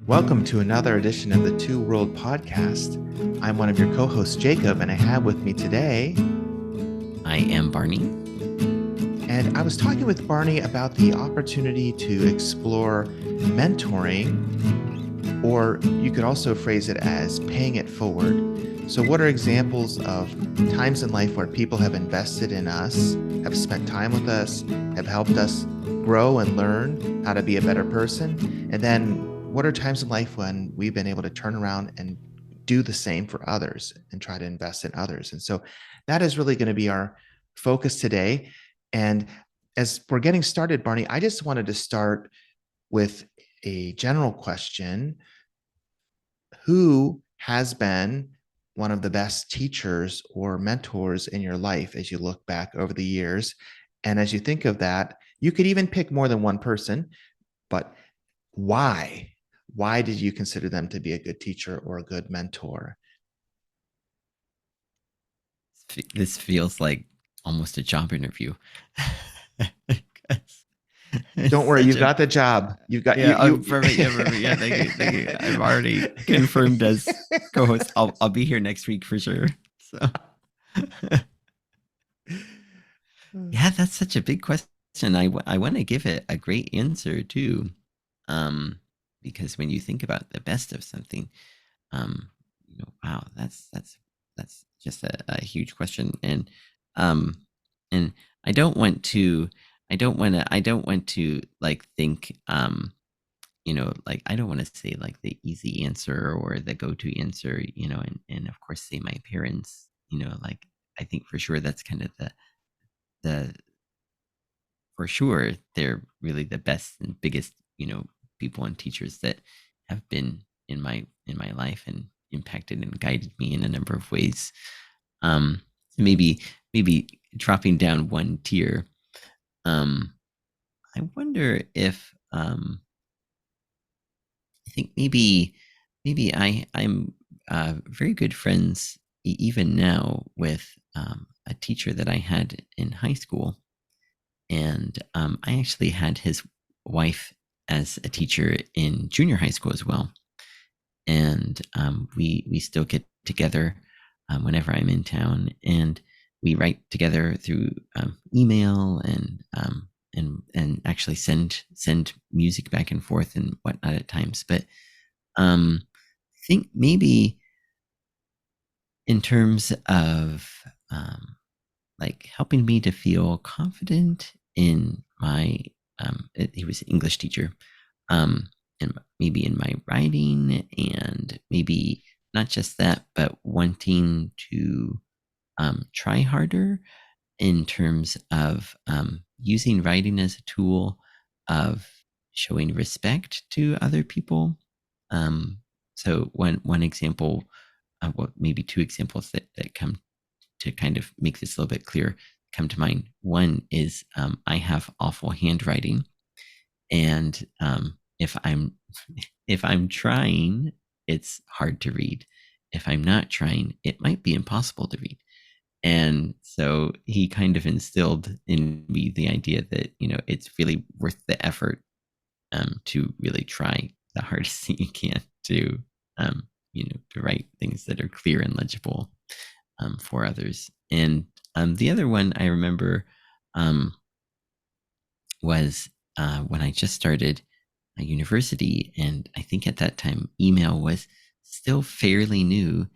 Welcome to another edition of the Two World Podcast. I'm one of your co-hosts, Jacob, and I have with me today. I am Barney. And I was talking with Barney about the opportunity to explore mentoring, or you could also phrase it as paying it forward. So, what are examples of times in life where people have invested in us, have spent time with us, have helped us grow and learn how to be a better person? And then what are times in life when we've been able to turn around and do the same for others and try to invest in others? And so that is really going to be our focus today. And as we're getting started, Barney, I just wanted to start with a general question. Who has been one of the best teachers or mentors in your life as you look back over the years? And as you think of that, you could even pick more than one person, but why? Why did you consider them to be a good teacher or a good mentor? This feels like almost a job interview. Don't worry, you've got the job. You've got you. Perfect. Yeah, perfect. Yeah, thank you. I'm already confirmed as co-host. I'll be here next week for sure. So, yeah, that's such a big question. I want to give it a great answer too, because when you think about the best of something, wow, that's just a huge question, um, and I don't want to, I don't want to like think, like I don't want to say like the easy answer or the go-to answer, and of course say my parents, like I think for sure that's kind of the for sure they're really the best and biggest, people and teachers that have been in my life and impacted and guided me in a number of ways. So maybe dropping down one tier. I wonder if I think maybe I'm very good friends even now with a teacher that I had in high school, and I actually had his wife as a teacher in junior high school as well. And we still get together whenever I'm in town, and we write together through email and actually send music back and forth and whatnot at times. But I think maybe in terms of like helping me to feel confident in my he was an English teacher, and maybe in my writing, and maybe not just that, but wanting to try harder in terms of using writing as a tool of showing respect to other people. So one example, well, maybe two examples that come to kind of make this a little bit clear come to mind. One is I have awful handwriting, and if I'm trying, it's hard to read. If I'm not trying, it might be impossible to read. And so he kind of instilled in me the idea that it's really worth the effort to really try the hardest thing you can to to write things that are clear and legible for others. And the other one I remember was when I just started a university, and I think at that time email was still fairly new,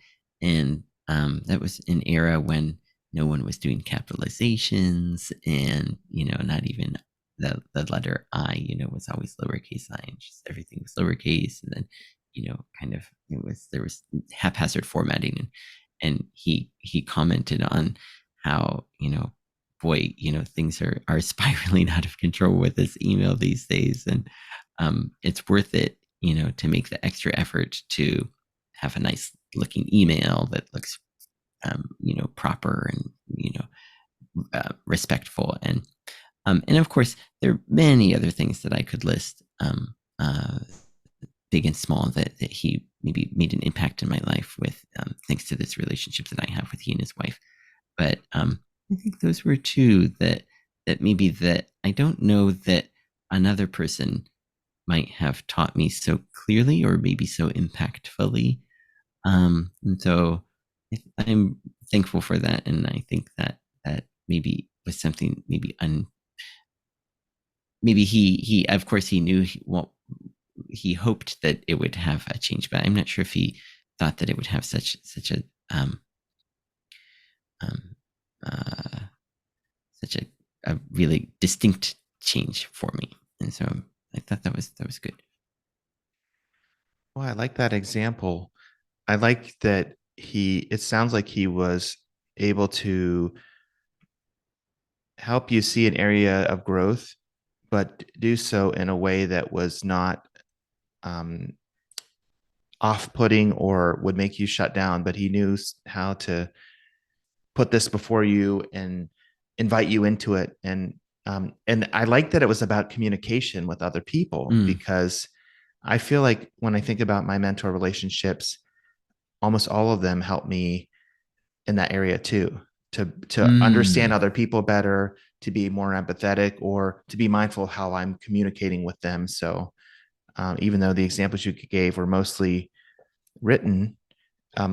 and that was an era when no one was doing capitalizations, and not even the letter I, was always lowercase I, and just everything was lowercase, and then kind of there was haphazard formatting, and he commented on how boy, things are spiraling out of control with this email these days, and it's worth it, to make the extra effort to have a nice looking email that looks proper and respectful, and of course there are many other things that I could list, big and small, that he maybe made an impact in my life with, thanks to this relationship that I have with he and his wife. But I think those were two that maybe that I don't know that another person might have taught me so clearly or maybe so impactfully. And so I'm thankful for that. And I think that that maybe was something maybe maybe he of course he knew well, he hoped that it would have a change, but I'm not sure if he thought that it would have such a um, uh, such a really distinct change for me. And so I thought that was good. Well, I like that example. I like that it sounds like he was able to help you see an area of growth, but do so in a way that was not um, off-putting or would make you shut down. But he knew how to put this before you and invite you into it. And I like that it was about communication with other people, Mm, because I feel like when I think about my mentor relationships, almost all of them help me in that area too, to understand mm, other people better, to be more empathetic, or to be mindful of how I'm communicating with them. So even though the examples you gave were mostly written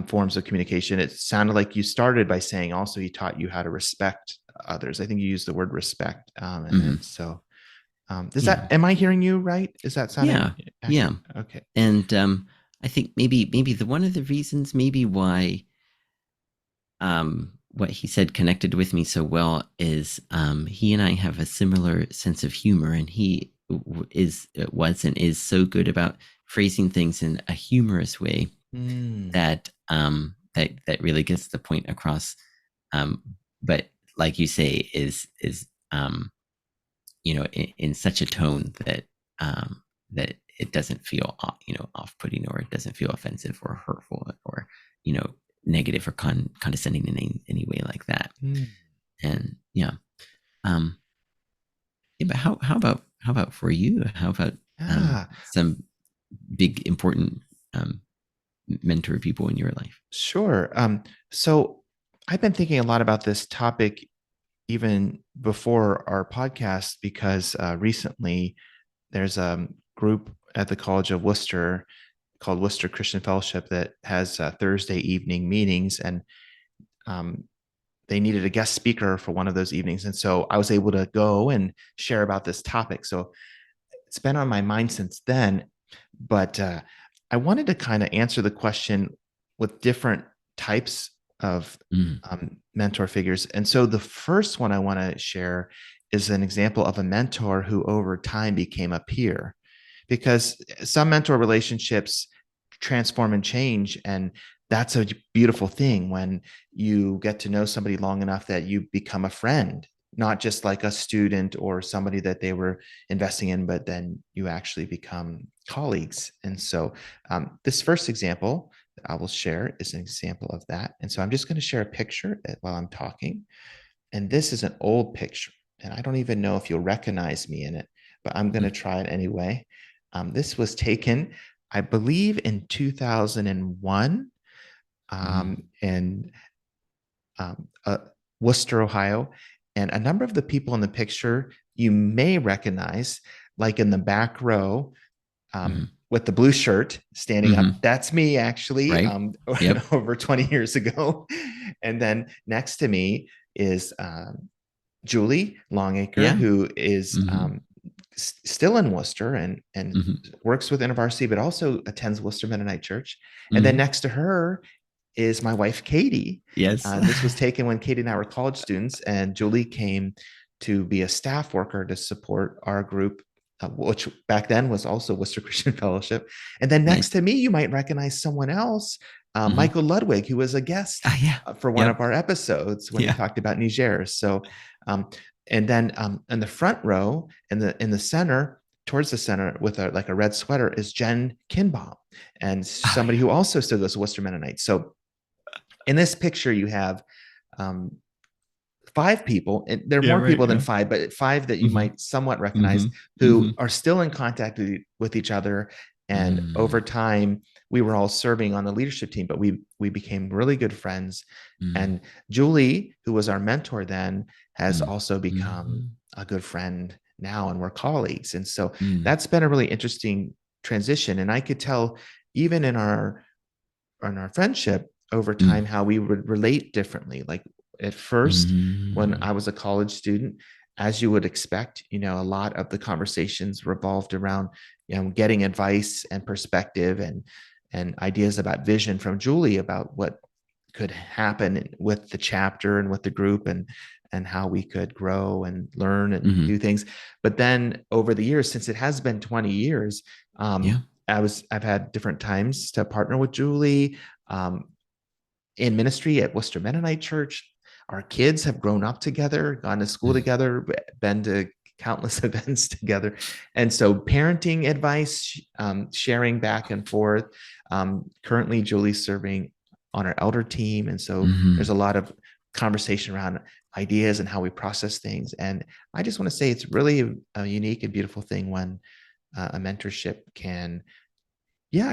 forms of communication, it sounded like you started by saying also he taught you how to respect others. I think you used the word respect. And mm, so does yeah, that, am I hearing you right? Is that yeah, sounding yeah. accurate? Okay. And I think maybe the one of the reasons maybe why what he said connected with me so well is he and I have a similar sense of humor, and he was and is so good about phrasing things in a humorous way Mm, that that really gets the point across. Um, but like you say, is in such a tone that that it doesn't feel off-putting, or it doesn't feel offensive or hurtful or you know negative or condescending in any way like that. mm. And um, yeah, but how about for you? How about Ah, some big important um, mentor people in your life? sure. So I've been thinking a lot about this topic even before our podcast, because recently there's a group at the College of Worcester called Worcester Christian Fellowship that has Thursday evening meetings, and um, they needed a guest speaker for one of those evenings. And so I was able to go and share about this topic. So it's been on my mind since then. But I wanted to kind of answer the question with different types of Mm, mentor figures. And so the first one I want to share is an example of a mentor who over time became a peer, because some mentor relationships transform and change. And that's a beautiful thing when you get to know somebody long enough that you become a friend, not just like a student or somebody that they were investing in, but then you actually become colleagues. And so this first example that I will share is an example of that. And so I'm just going to share a picture while I'm talking. And this is an old picture, and I don't even know if you'll recognize me in it, but I'm going mm, to try it anyway. This was taken, I believe, in 2001, mm, in Worcester, Ohio. And a number of the people in the picture you may recognize, like in the back row, mm, with the blue shirt standing up. mm. That's me, actually, Right? Yep. over 20 years ago. And then next to me is Julie Longacre, Yeah. who is Hmm. still in Worcester and Hmm. works with InterVarsity, but also attends Worcester Mennonite Church. And then Hmm. next to her is my wife, Katie. Yes. This was taken when Katie and I were college students, and Julie came to be a staff worker to support our group, which back then was also Worcester Christian Fellowship. And then next Nice. to me, you might recognize someone else, Hmm. Michael Ludwig, who was a guest Ah, yeah. for one of Yep. our episodes when we Yeah. talked about Niger. So, um, and then in the front row, in the center, towards the center, with like a red sweater, is Jen Kinbaum, and Oh, somebody yeah. who also still goes to Worcester Mennonite. So in this picture, you have um, five people, and there are Yeah. more Right. people than Yeah. five, but five that you Hmm. might somewhat recognize, Hmm. who Hmm. are still in contact with each other. And over Mm, time, we were all serving on the leadership team, but we became really good friends. mm, And Julie, who was our mentor then, has mm, also become mhm. a good friend now, and we're colleagues. And so Mm, that's been a really interesting transition. And I could tell even in our friendship over time mm, how we would relate differently. Like at first, when mm, I was a college student, as you would expect, a lot of the conversations revolved around, getting advice and perspective and ideas about vision from Julie about what could happen with the chapter and with the group and how we could grow and learn and mm. do things. But then over the years, since it has been 20 years, Yeah. I've had different times to partner with Julie um, in ministry at Worcester Mennonite Church. Our kids have grown up together, gone to school Mm, together, been to countless events together. And so, parenting advice, sharing back and forth. Currently, Julie's serving on our elder team. And so, there's mhm. a lot of conversation around ideas and how we process things. And I just want to say it's really a unique and beautiful thing when a mentorship can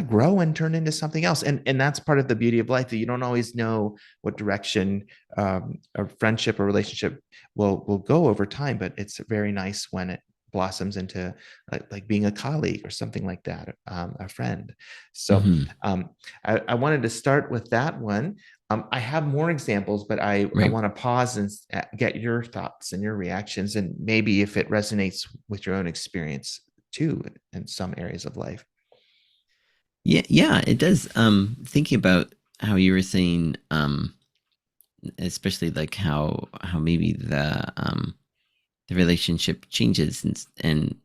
grow and turn into something else. And that's part of the beauty of life, that you don't always know what direction a friendship or relationship will go over time, but it's very nice when it blossoms into like being a colleague or something like that, a friend. So Mhm. um, I wanted to start with that one. I have more examples, but I Right. want to pause and get your thoughts and your reactions, and maybe if it resonates with your own experience too in some areas of life. Yeah, yeah, it does. Thinking about how you were saying, especially like how maybe the relationship changes and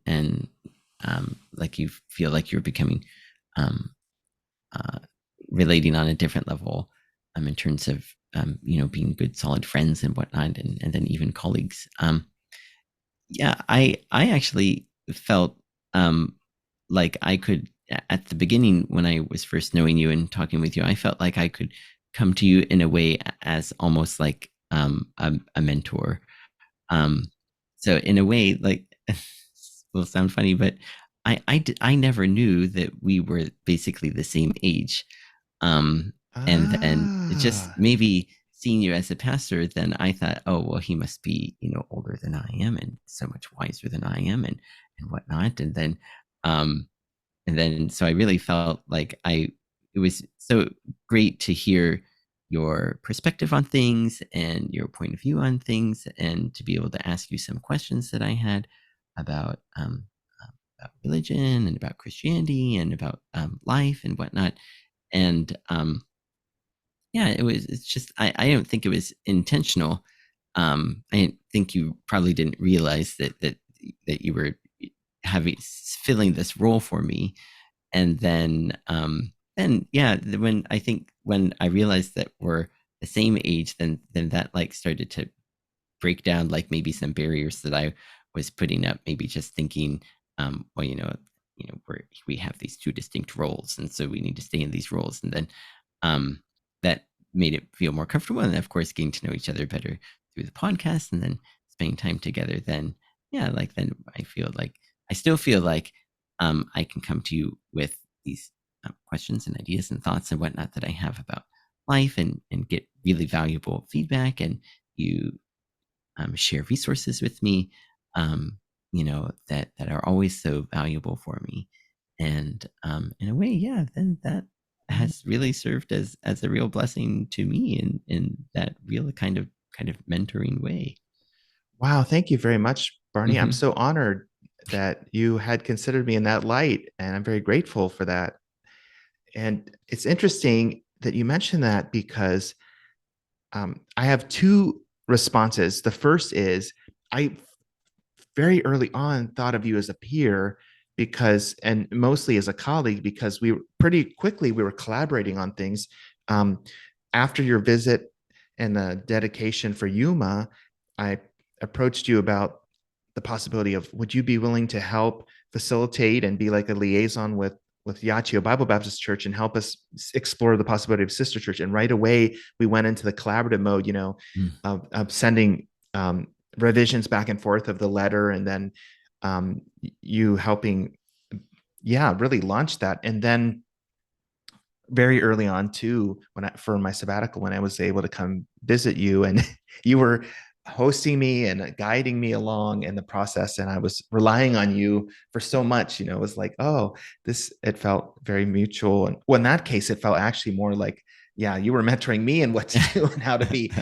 like you feel like you're becoming um uh relating on a different level in terms of being good solid friends and whatnot and then even colleagues. Yeah, I actually felt um like I could at the beginning when I was first knowing you and talking with you, I felt like I could come to you in a way as almost like a mentor. Um so in a way, like will sound funny, but I never knew that we were basically the same age. Um, and then it just Ah, maybe seeing you as a pastor, then I thought, oh well, he must be older than I am and so much wiser than I am and whatnot. Um, and then so I really felt like it was so great to hear your perspective on things and your point of view on things, and to be able to ask you some questions that I had about about religion and about Christianity and about life and whatnot. And yeah, it's just I don't think it was intentional. I think you probably didn't realize that you were having filling this role for me. And then yeah, when I realized that we're the same age, then that like started to break down like maybe some barriers that I was putting up, maybe just thinking, well, we have these two distinct roles, and so we need to stay in these roles, and then um, that made it feel more comfortable. And of course, getting to know each other better through the podcast, and then spending time together. Then yeah, like then I still feel like I can come to you with these questions and ideas and thoughts and whatnot that I have about life, and get really valuable feedback, and you share resources with me, that are always so valuable for me. And in a way, yeah, then that has really served as a real blessing to me in that real kind of mentoring way. wow. Thank you very much, Barney. I'm Hmm. so honored that you had considered me in that light, and I'm very grateful for that. And it's interesting that you mentioned that because I have two responses. The first is I very early on thought of you as a peer because, and mostly as a colleague, because we pretty quickly we were collaborating on things. Um, After your visit and the dedication for Yuma, I approached you about the possibility of would you be willing to help facilitate and be like a liaison with Yachio Bible Baptist Church and help us explore the possibility of sister church. And right away we went into the collaborative mode, of sending revisions back and forth of the letter, and then you helping, really launch that. And then very early on too, when I for my sabbatical, when I was able to come visit you, and you were hosting me and guiding me along in the process. And I was relying on you for so much. It was like, oh, it felt very mutual. And well, in that case, it felt actually more like, yeah, you were mentoring me and what to do and how to be.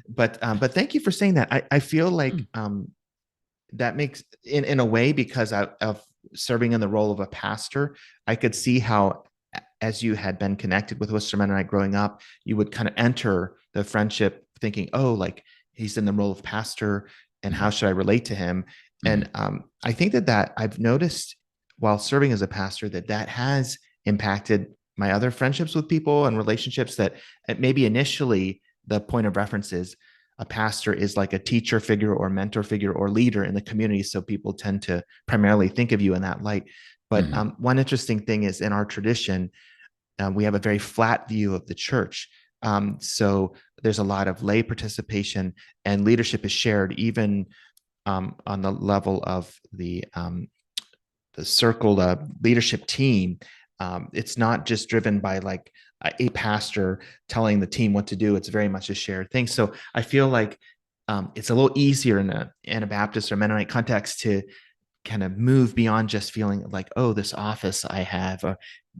But thank you for saying that. I feel like that makes in a way, because of serving in the role of a pastor, I could see how, as you had been connected with Worcester Mennonite growing up, you would kind of enter the friendship thinking, oh, like he's in the role of pastor, and how should I relate to him? And I think that I've noticed while serving as a pastor that has impacted my other friendships with people and relationships, that maybe initially the point of reference is a pastor is like a teacher figure or mentor figure or leader in the community. So people tend to primarily think of you in that light. But one interesting thing is, in our tradition, we have a very flat view of the church. So there's a lot of lay participation, and leadership is shared even on the level of the circle, the leadership team. It's not just driven by like a pastor telling the team what to do. It's very much a shared thing. So I feel like it's a little easier in a Anabaptist or Mennonite context to kind of move beyond just feeling like, oh, this office I have,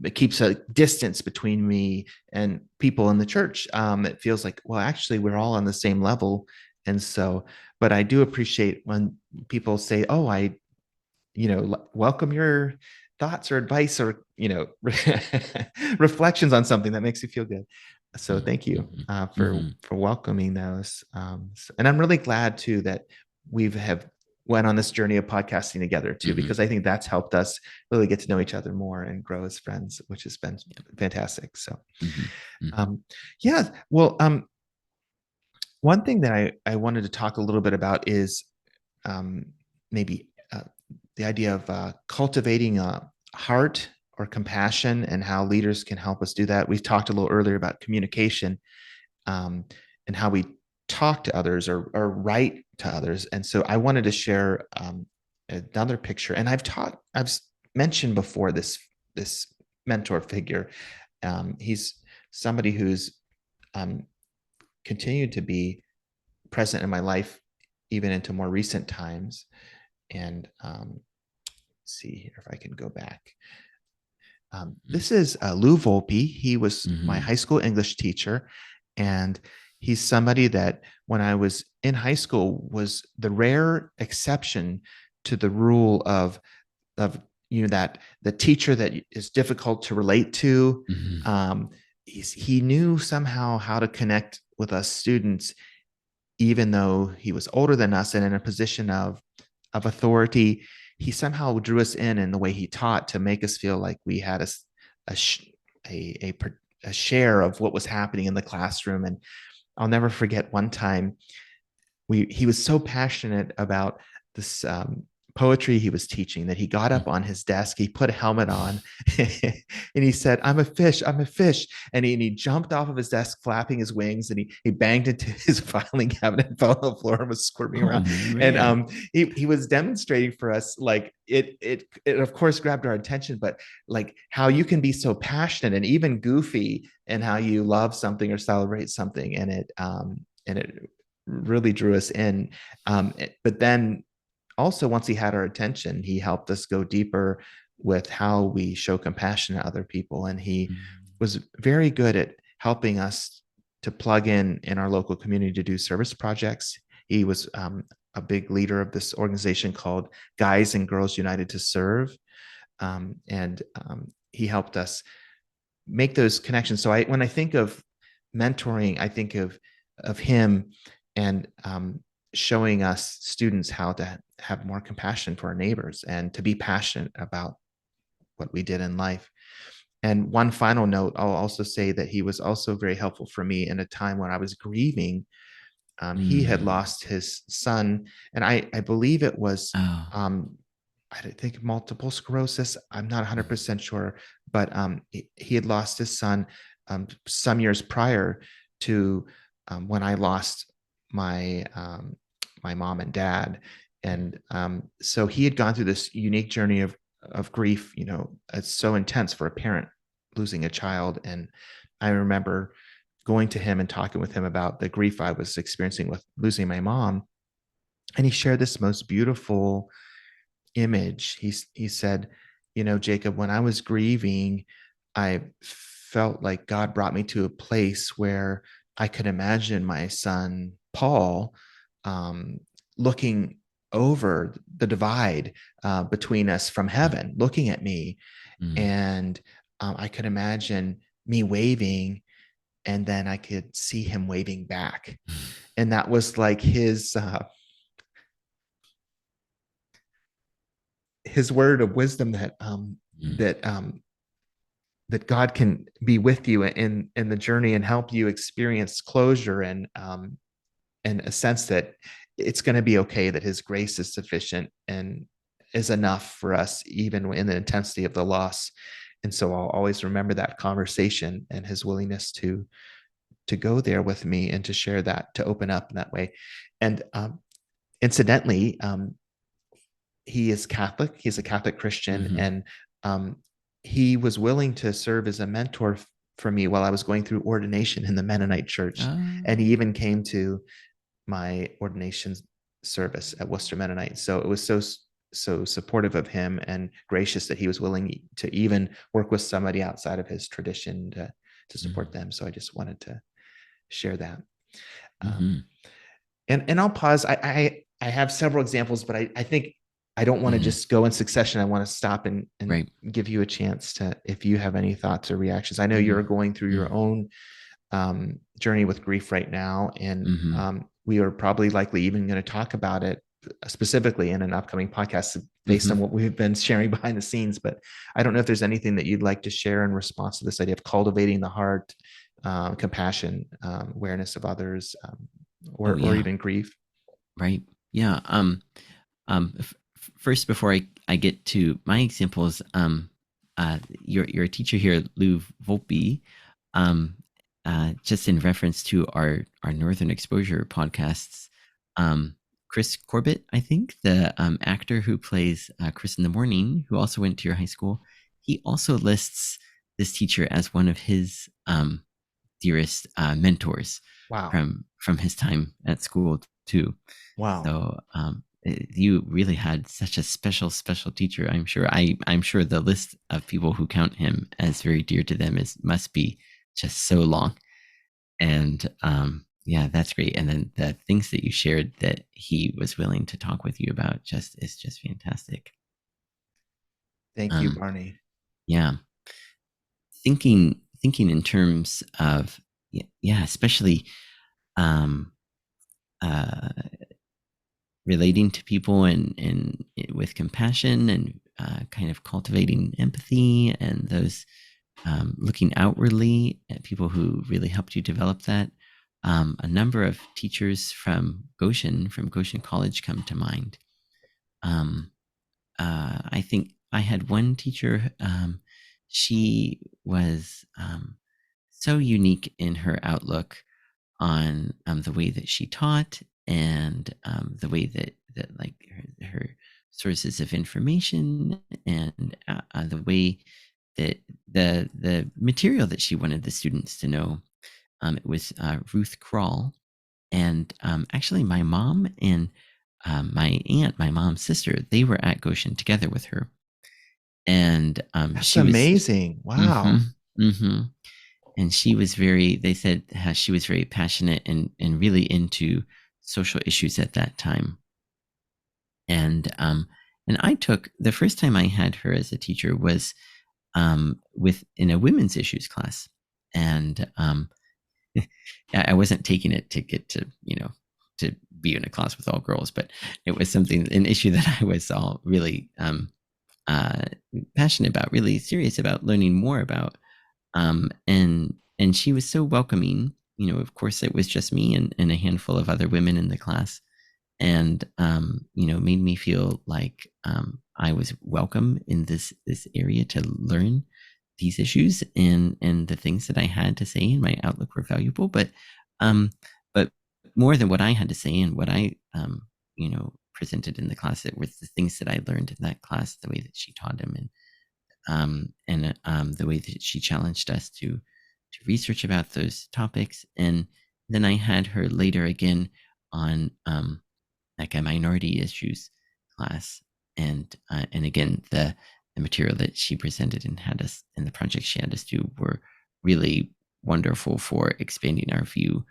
it keeps a distance between me and people in the church. It feels like, well, actually, we're all on the same level. And so, but I do appreciate when people say, oh, welcome your thoughts or advice or, reflections on something that makes you feel good. So thank you for welcoming those. And I'm really glad too that we've have went on this journey of podcasting together too, because I think that's helped us really get to know each other more and grow as friends, which has been fantastic. So, yeah. Well, one thing that I wanted to talk a little bit about is maybe the idea of cultivating a heart or compassion, and how leaders can help us do that. We've talked a little earlier about communication, and how we talk to others or write to others. And so I wanted to share another picture. And I've mentioned before this mentor figure. He's somebody who's continued to be present in my life, even into more recent times. And see here if I can go back. This is Lou Volpe. He was my high school English teacher, and he's somebody that when I was in high school was the rare exception to the rule of that the teacher that is difficult to relate to. He knew somehow how to connect with us students, even though he was older than us and in a position of authority. He somehow drew us in the way he taught to make us feel like we had a share of what was happening in the classroom. And I'll never forget one time he was so passionate about this poetry he was teaching that he got up on his desk, he put a helmet on, and he said, I'm a fish, I'm a fish. And he jumped off of his desk, flapping his wings, and he banged into his filing cabinet and fell on the floor and was squirming around. And he was demonstrating for us, like it of course grabbed our attention, but like how you can be so passionate and even goofy and how you love something or celebrate something. And it really drew us in. But then also, once he had our attention, he helped us go deeper with how we show compassion to other people. And he was very good at helping us to plug in our local community to do service projects. He was a big leader of this organization called Guys and Girls United to Serve. And he helped us make those connections. So when I think of mentoring, I think of him and showing us students how to have more compassion for our neighbors and to be passionate about what we did in life. And one final note, I'll also say that he was also very helpful for me in a time when I was grieving. He had lost his son, and I believe it was, I think multiple sclerosis. I'm not 100% sure, but he had lost his son some years prior to when I lost my my mom and dad. And so he had gone through this unique journey of grief. It's so intense for a parent losing a child. And I remember going to him and talking with him about the grief I was experiencing with losing my mom. And he shared this most beautiful image. He said, Jacob, when I was grieving, I felt like God brought me to a place where I could imagine my son Paul, um, looking over the divide between us from heaven, looking at me, Mm. and I could imagine me waving, and then I could see him waving back, and that was like his word of wisdom that Mm. that um, that God can be with you in the journey and help you experience closure, and a sense that it's going to be okay, that His grace is sufficient and is enough for us even in the intensity of the loss. And so I'll always remember that conversation and His willingness to go there with me and to share that, to open up in that way. And incidentally, he is Catholic. He's a Catholic Christian, Mm-hmm. and um, he was willing to serve as a mentor for me while I was going through ordination in the Mennonite Church. And he even came to my ordination service at Worcester Mennonite. So it was so supportive of him and gracious that he was willing to even work with somebody outside of his tradition to support them. So I just wanted to share that. Um, Mm-hmm. and I'll pause. I have several examples, but I think I don't want to Mm-hmm. just go in succession. I want to stop and Right. give you a chance to, if you have any thoughts or reactions. I know you're going through your Mm-hmm. own journey with grief right now, and Mm-hmm. we are probably likely even going to talk about it specifically in an upcoming podcast based Mm-hmm. on what we've been sharing behind the scenes. But I don't know if there's anything that you'd like to share in response to this idea of cultivating the heart, compassion, awareness of others, Oh or yeah. even grief. Right. Yeah. First, before I get to my examples, your teacher here, Lou Volpe, um, just in reference to our Northern Exposure podcasts, um, Chris Corbett, I think the actor who plays Chris in the Morning, who also went to your high school, he also lists this teacher as one of his dearest mentors Wow. from his time at school too. Wow. So you really had such a special teacher. I'm sure the list of people who count him as very dear to them is must be just so long. And yeah, that's great. And then the things that you shared that he was willing to talk with you about just is just fantastic. Thank you, Um, Barney. yeah, thinking in terms of yeah, especially um, uh, relating to people and with compassion and kind of cultivating empathy and those looking outwardly at people who really helped you develop that. A number of teachers from Goshen College, come to mind. Um, I think I had one teacher. She was so unique in her outlook on the way that she taught and the way that like her sources of information and the way that the material that she wanted the students to know. It was Ruth Kroll, and actually my mom and my aunt, my mom's sister, they were at Goshen together with her, and That's she was. amazing. Mm-hmm, Wow. mm-hmm. And she was very, they said how she was very passionate and really into social issues at that time. And I took the first time I had her as a teacher was with in a women's issues class. And I wasn't taking it to get to, to be in a class with all girls, but it was an issue that I was all really uh, passionate about, really serious about learning more about. And she was so welcoming. Of course, it was just me and a handful of other women in the class, and made me feel like I was welcome in this area to learn these issues, and the things that I had to say and my outlook were valuable. Um, but more than what I had to say and what I presented in the class, it was the things that I learned in that class, the way that she taught them, and the way that she challenged us to to research about those topics. And then I had her later again on like a minority issues class, and again the material that she presented and had us and the projects she had us do were really wonderful for expanding our view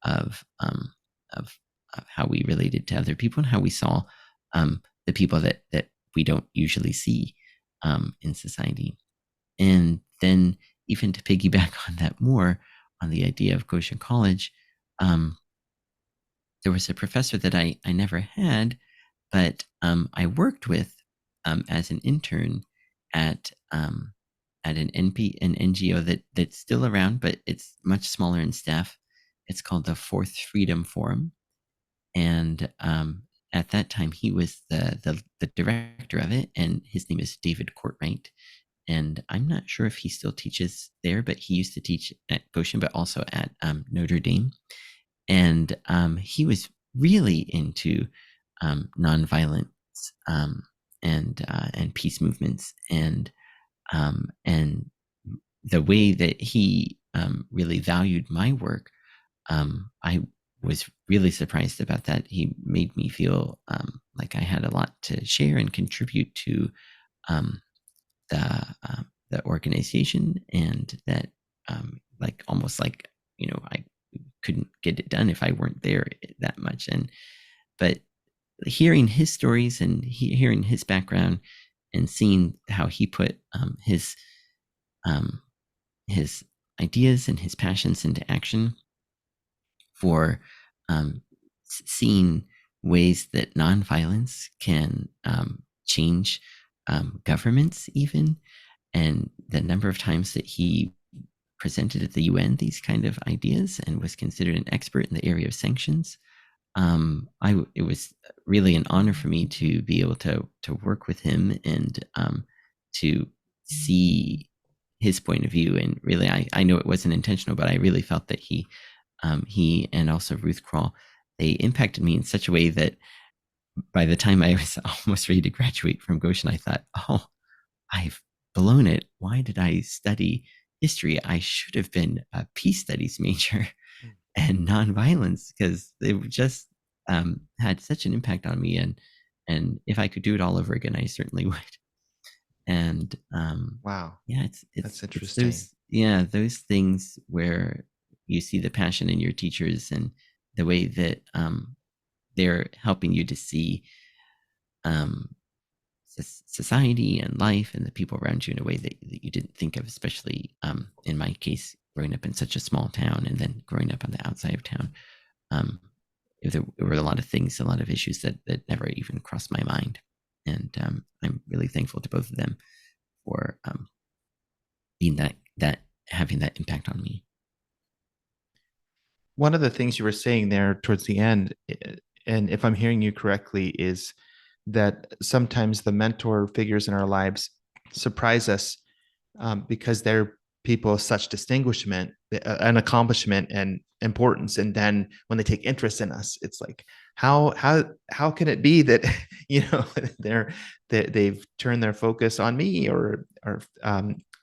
of um, of, of how we related to other people and how we saw the people that we don't usually see in society. And then even to piggyback on that more on the idea of Goshen College, um, there was a professor that I never had, but I worked with as an intern at an NGO that's still around, but it's much smaller in staff. It's called the Fourth Freedom Forum, and at that time he was the director of it, and his name is David Courtwright. And I'm not sure if he still teaches there, but he used to teach at Goshen, but also at Notre Dame. And he was really into nonviolence um, and peace movements, and the way that he really valued my work. I was really surprised about that. He made me feel like I had a lot to share and contribute to um, the organization, and that like almost like I couldn't get it done if I weren't there that much. And but hearing his stories and hearing his background and seeing how he put um, his ideas and his passions into action for seeing ways that nonviolence can change governments, even, and the number of times that he presented at the UN these kind of ideas and was considered an expert in the area of sanctions. It was really an honor for me to be able to work with him and to see his point of view. And really, I know it wasn't intentional, but I really felt that he and also Ruth Kroll, they impacted me in such a way that by the time I was almost ready to graduate from Goshen, I thought, oh, I've blown it. Why did I study history? I should have been a peace studies major and nonviolence, because they just had such an impact on me. And if I could do it all over again, I certainly would. And Wow, yeah, that's it's interesting. those things where you see the passion in your teachers and the way that they're helping you to see um, society and life and the people around you in a way that you didn't think of, especially in my case, growing up in such a small town and then growing up on the outside of town. Um, there were a lot of things, a lot of issues that never even crossed my mind. And I'm really thankful to both of them for being that having that impact on me. One of the things you were saying there towards the end, and if I'm hearing you correctly, is that sometimes the mentor figures in our lives surprise us because they're people of such distinguishment and accomplishment and importance. And then when they take interest in us, it's like, how can it be that they're they've turned their focus on me or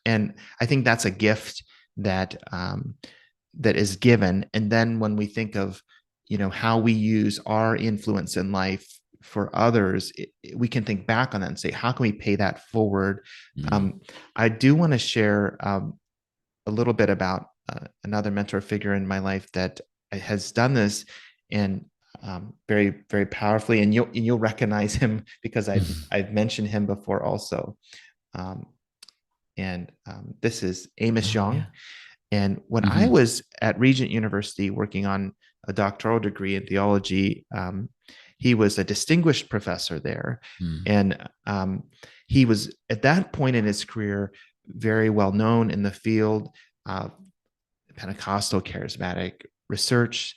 and I think that's a gift that that is given. And then when we think of how we use our influence in life for others, we can think back on that and say, how can we pay that forward? Mm. um, I do want to share a little bit about another mentor figure in my life that has done this, and very very powerfully, and you'll recognize him because I've mentioned him before also. um, and This is Amos Oh Young. yeah. And when I Hmm. was at Regent University working on a doctoral degree in theology, he was a distinguished professor there. Mm. And he was, at that point in his career, very well known in the field of Pentecostal charismatic research,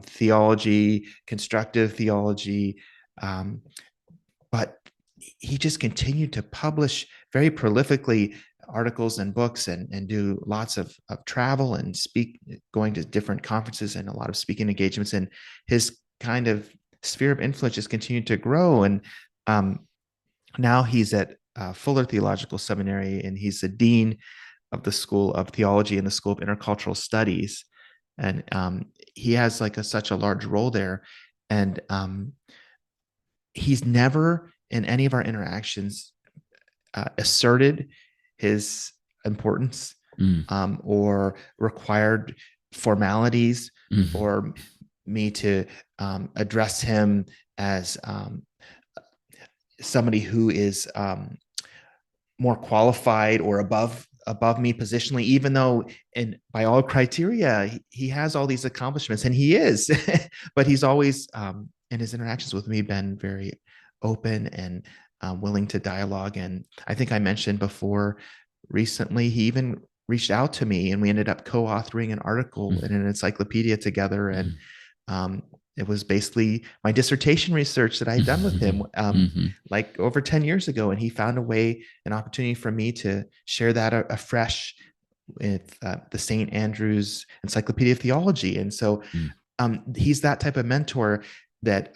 theology, constructive theology. Um, but he just continued to publish very prolifically articles and books and do lots of travel and speak, going to different conferences and a lot of speaking engagements. And his kind of sphere of influence just continued to grow. And um, now he's at Fuller Theological Seminary and he's the dean of the School of Theology and the School of Intercultural Studies, and he has like such a large role there, and he's never in any of our interactions asserted his importance mm, or required formalities mhm, or me to address him as somebody who is more qualified or above me positionally, even though in by all criteria he has all these accomplishments, and he is. But he's always in his interactions with me been very open and willing to dialogue. And I think I mentioned before, recently he even reached out to me and we ended up co-authoring an article in mhm, an encyclopedia together. And mhm, it was basically my dissertation research that I had done with him mhm, like over 10 years ago. And he found a way, an opportunity for me to share that afresh with the St. Andrew's Encyclopedia of Theology. And so mm, he's that type of mentor that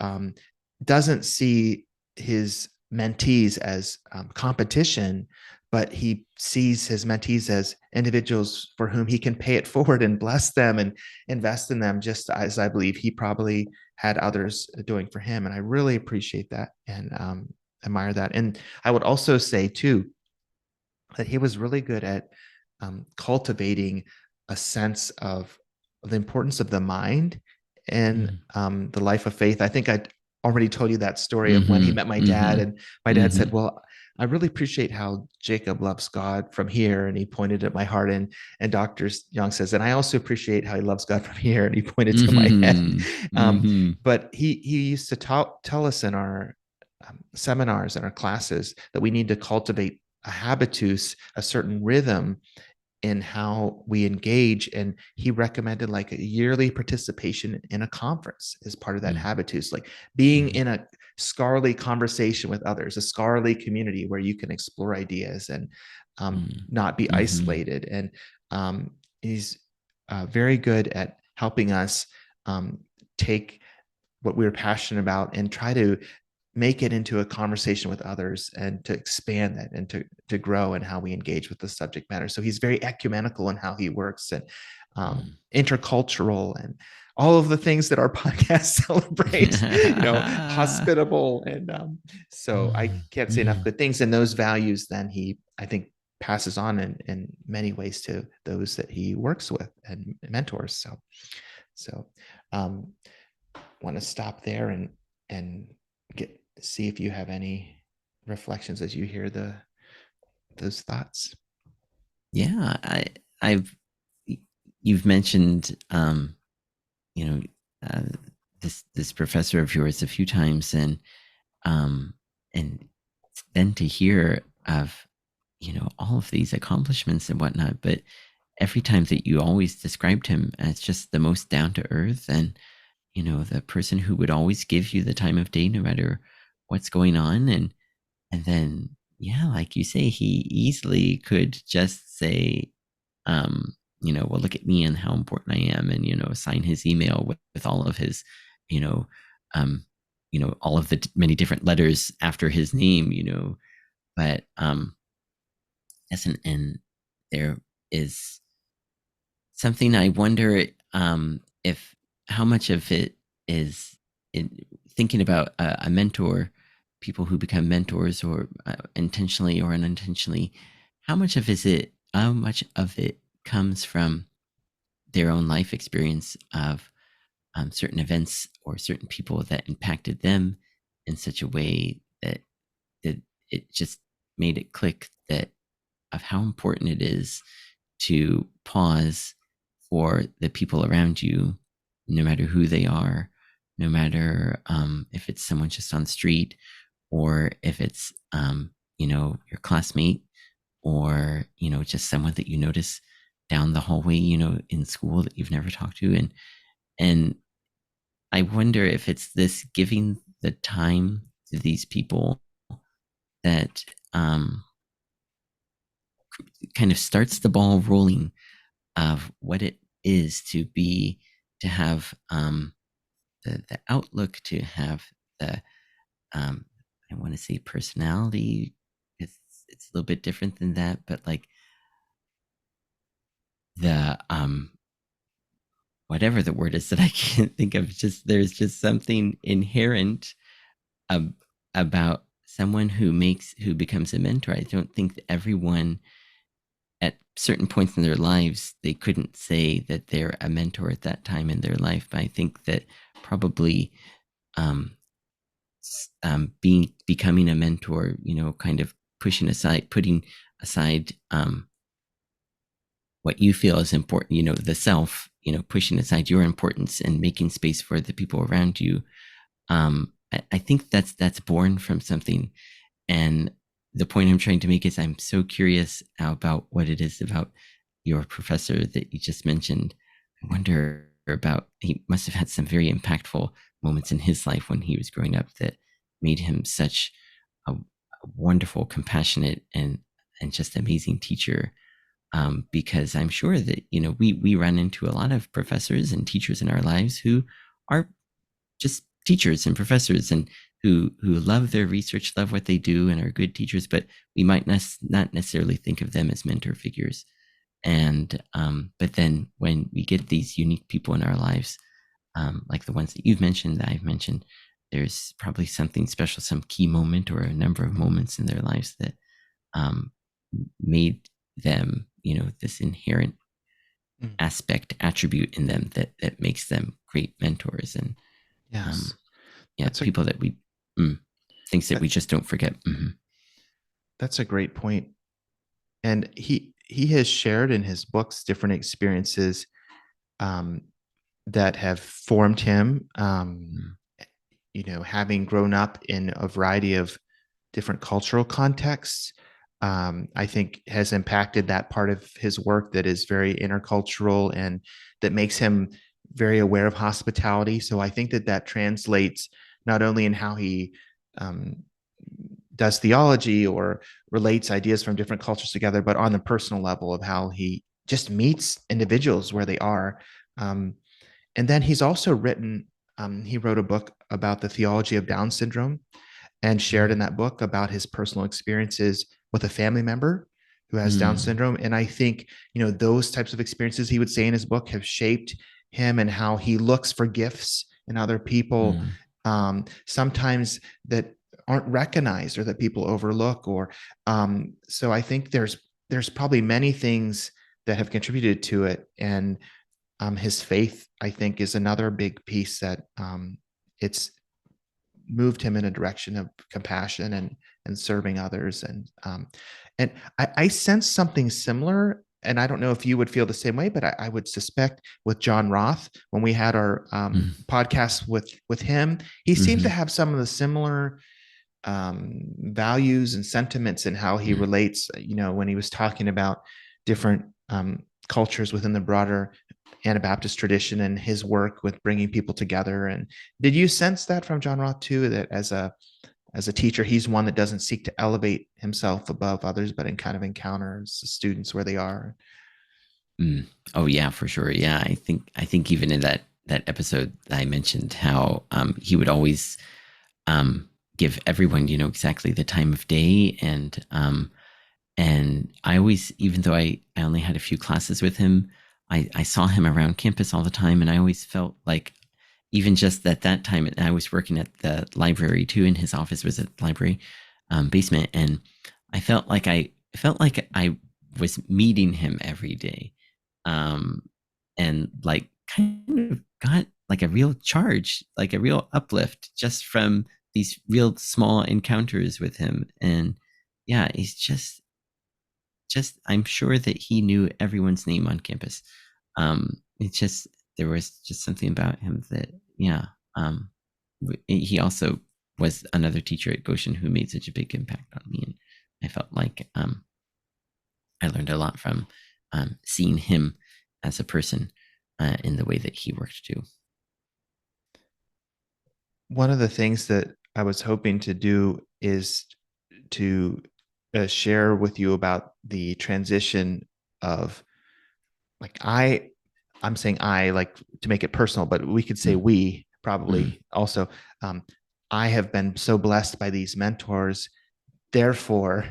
doesn't see his mentees as competition, but he sees his mentees as individuals for whom he can pay it forward and bless them and invest in them, just as I believe he probably had others doing for him. And I really appreciate that and admire that. And I would also say, too, that he was really good at cultivating a sense of the importance of the mind and mhm, the life of faith. I think I already told you that story of when he mhm, met my dad, mhm, and my dad said, mhm, "Well, I really appreciate how Jacob loves God from here," and he pointed at my heart. And Dr. Young says, "And I also appreciate how he loves God from here," and he pointed to my head. mhm, mhm, But he used to tell us in our seminars and our classes that we need to cultivate a habitus, a certain rhythm in how we engage. And he recommended like a yearly participation in a conference as part of that mm, habitus, like being mhm, in a scholarly conversation with others, a scholarly community where you can explore ideas and mm, not be mhm, isolated. And he's very good at helping us take what we were passionate about and try to make it into a conversation with others and to expand that and to grow in how we engage with the subject matter. So he's very ecumenical in how he works and mm. intercultural and all of the things that our podcast celebrates, hospitable. And so I Mhm, can't say enough mhm, good things. And those values then he, I think, passes on in many ways to those that he works with and mentors. So um, want to stop there and get see if you have any reflections as you hear those thoughts. Yeah, I've you've mentioned you know uh, this professor of yours a few times, um and then to hear of all of these accomplishments and whatnot, but every time that you always described him as just the most down to earth and the person who would always give you the time of day no matter what's going on. And then, yeah, like you say, he easily could just say, well, look at me and how important I am, and sign his email with all of his, you know, um, all of the many different letters after his name, but yes, and there is something I wonder if how much of it is in thinking about a mentor, people who become mentors, or intentionally or unintentionally. How much of it comes from their own life experience of certain events or certain people that impacted them in such a way that it just made it click that of how important it is to pause for the people around you, no matter who they are, no matter if it's someone just on the street, or if it's your classmate, or just someone that you notice down the hallway, in school that you've never talked to. And I wonder if it's this giving the time to these people that kind of starts the ball rolling of what it is to have the outlook, to have the um, I want to say personality. It's it's a little bit different than that, but like the whatever the word is that I can't think of. Just there's just something inherent ab- about someone who becomes a mentor. I don't think that everyone at certain points in their lives they couldn't say that they're a mentor at that time in their life. But I think that probably um, being becoming a mentor, kind of putting aside what you feel is important, the self, pushing aside your importance and making space for the people around you. I think that's born from something. And the point I'm trying to make is I'm so curious about what it is about your professor that you just mentioned. I wonder about, he must have had some very impactful moments in his life when he was growing up that made him such a wonderful, compassionate, and just amazing teacher. Because I'm sure that we run into a lot of professors and teachers in our lives who are just teachers and professors and who love their research, love what they do, and are good teachers, but we might not necessarily think of them as mentor figures. And but then when we get these unique people in our lives, like the ones that you've mentioned, that I've mentioned, there's probably something special, some key moment or a number of moments in their lives that um, made them, this inherent Mm. attribute in them that makes them great mentors and Yes, um, yeah, that's a people that we mm, things that that, we just don't forget. that's a great point. And he has shared in his books different experiences um, that have formed him. Mm, Having grown up in a variety of different cultural contexts, I think has impacted that part of his work that is very intercultural and that makes him very aware of hospitality. So I think that that translates not only in how he um, does theology or relates ideas from different cultures together, but on the personal level of how he just meets individuals where they are. Um, and then he's also he wrote a book about the theology of Down syndrome and shared in mm, that book about his personal experiences with a family member who has Down mm, syndrome. And I think, those types of experiences he would say in his book have shaped him and how he looks for gifts in other people, mm, sometimes that aren't recognized or that people overlook. So I think there's probably many things that have contributed to it. And his faith, I think, is another big piece that it's moved him in a direction of compassion and serving others. And I sense something similar. And I don't know if you would feel the same way, but I would suspect with John Roth when we had our mm, podcast with him, he seems to mhm, have some of the similar values and sentiments in how he mm, relates. When he was talking about different cultures within the broader Anabaptist tradition and his work with bringing people together. And did you sense that from John Roth too? That as a teacher, he's one that doesn't seek to elevate himself above others, but in kind of encounters the students where they are. mm. Oh yeah, for sure. Yeah, I think even in that episode I mentioned how he would always um, give everyone exactly the time of day and I always, even though I only had a few classes with him, I saw him around campus all the time. And I always felt like, even just at that time, I was working at the library too, and his office was at the library basement. And I felt like I was meeting him every day. Um, and like kind of got like a real charge, like a real uplift just from these real small encounters with him. And yeah, he's just I'm sure that he knew everyone's name on campus. It's just there was just something about him that yeah. He also was another teacher at Goshen who made such a big impact on me, and I felt like I learned a lot from seeing him as a person in the way that he worked too. One of the things that I was hoping to do is to share with you about the transition of like I'm saying I like to make it personal, but we could say Mm, we mm, probably also. Um, I have been so blessed by these mentors, therefore,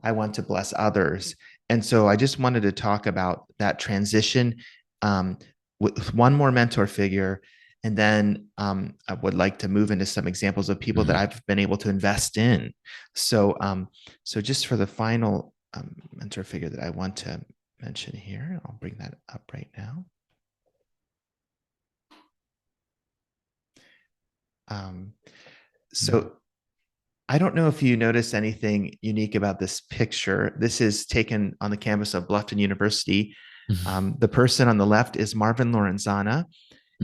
I want to bless others. And so I just wanted to talk about that transition um, with one more mentor figure. And then I would like to move into some examples of people that Mhm. I've been able to invest in. So just for the final mentor figure that I want to mention here, I'll bring that up right now. Um, Mhm. so I don't know if you notice anything unique about this picture. This is taken on the campus of Bluffton University. Mhm. The person on the left is Marvin Lorenzana.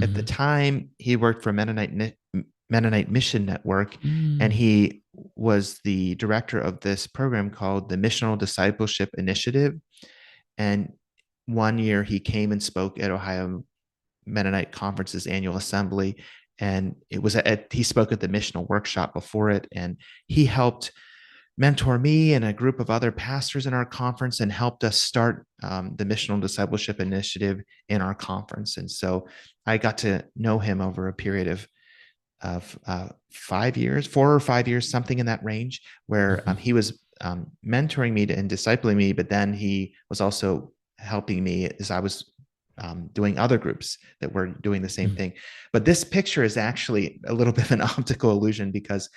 At the Mhm. time, he worked for Mennonite Mission Network, and Mm. he was the director of this program called the Missional Discipleship Initiative. And one year he came and spoke at Ohio Mennonite Conference's annual assembly. And he spoke at the missional workshop before it. And he helped mentor me and a group of other pastors in our conference and helped us start the missional discipleship initiative in our conference. And so I got to know him over a period of 5 years, 4 or 5 years, something in that range, where Mhm. he was mentoring me and discipling me, but then he was also helping me as I was doing other groups that were doing the same Mhm. thing. But this picture is actually a little bit of an optical illusion because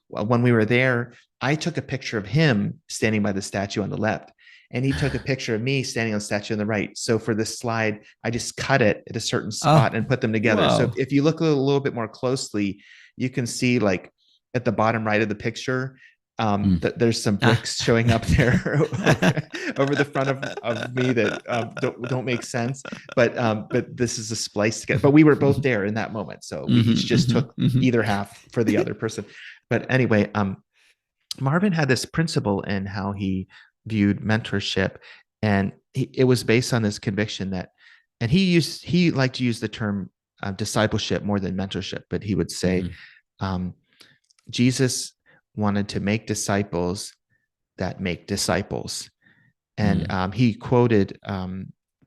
when we were there, I took a picture of him standing by the statue on the left, and he took a picture of me standing on the statue on the right. So for this slide, I just cut it at a certain Oh, spot and put them together. So whoa. if you look a little bit more closely, you can see like at the bottom right of the picture, Mm. that there's some Ah. bricks showing up there over the front of me that don't make sense. But this is a splice together. But we were both there in that moment, so we Mhm. each just Mhm. took Mhm. either half for the other person. But anyway, Marvin had this principle in how he viewed mentorship, and it was based on this conviction that, and he liked to use the term discipleship more than mentorship, but he would say Mhm. um, Jesus wanted to make disciples that make disciples, and Mhm. he quoted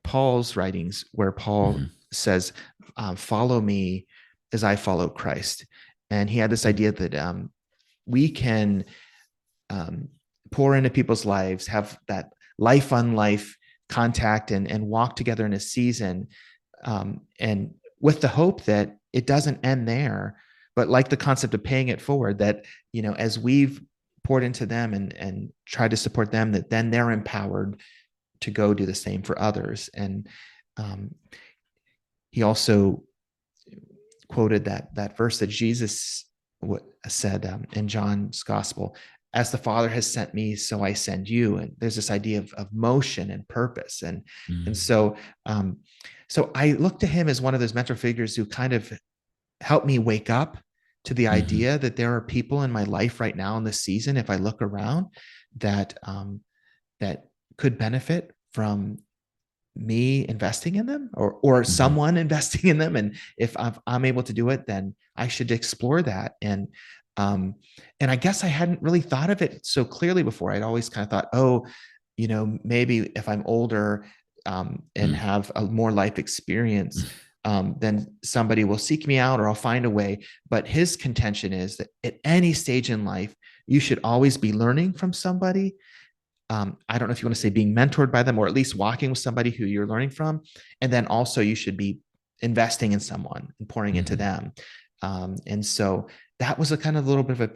Paul's writings where Paul Mhm. says, "Follow me as I follow Christ," and he had this idea that we can um, pour into people's lives, have that life on life contact, and walk together in a season, and with the hope that it doesn't end there, but like the concept of paying it forward, that as we've poured into them and tried to support them, that then they're empowered to go do the same for others. And um, he also quoted that verse that Jesus said in John's gospel, "As the Father has sent me, so I send you." And there's this idea of motion and purpose, and Mhm. um, so I look to him as one of those mentor figures who kind of helped me wake up to the Mhm. idea that there are people in my life right now in this season, if I look around, that that could benefit from me investing in them, or Mhm. someone investing in them. And if I'm able to do it, then I should explore that. Um and I guess I hadn't really thought of it so clearly before. I'd always kind of thought, oh, maybe if I'm older and Mhm. have a more life experience, then somebody will seek me out or I'll find a way. But his contention is that at any stage in life, you should always be learning from somebody. I don't know if you want to say being mentored by them, or at least walking with somebody who you're learning from. And then also you should be investing in someone and pouring into Mhm. them. And so that was a kind of a little bit of a,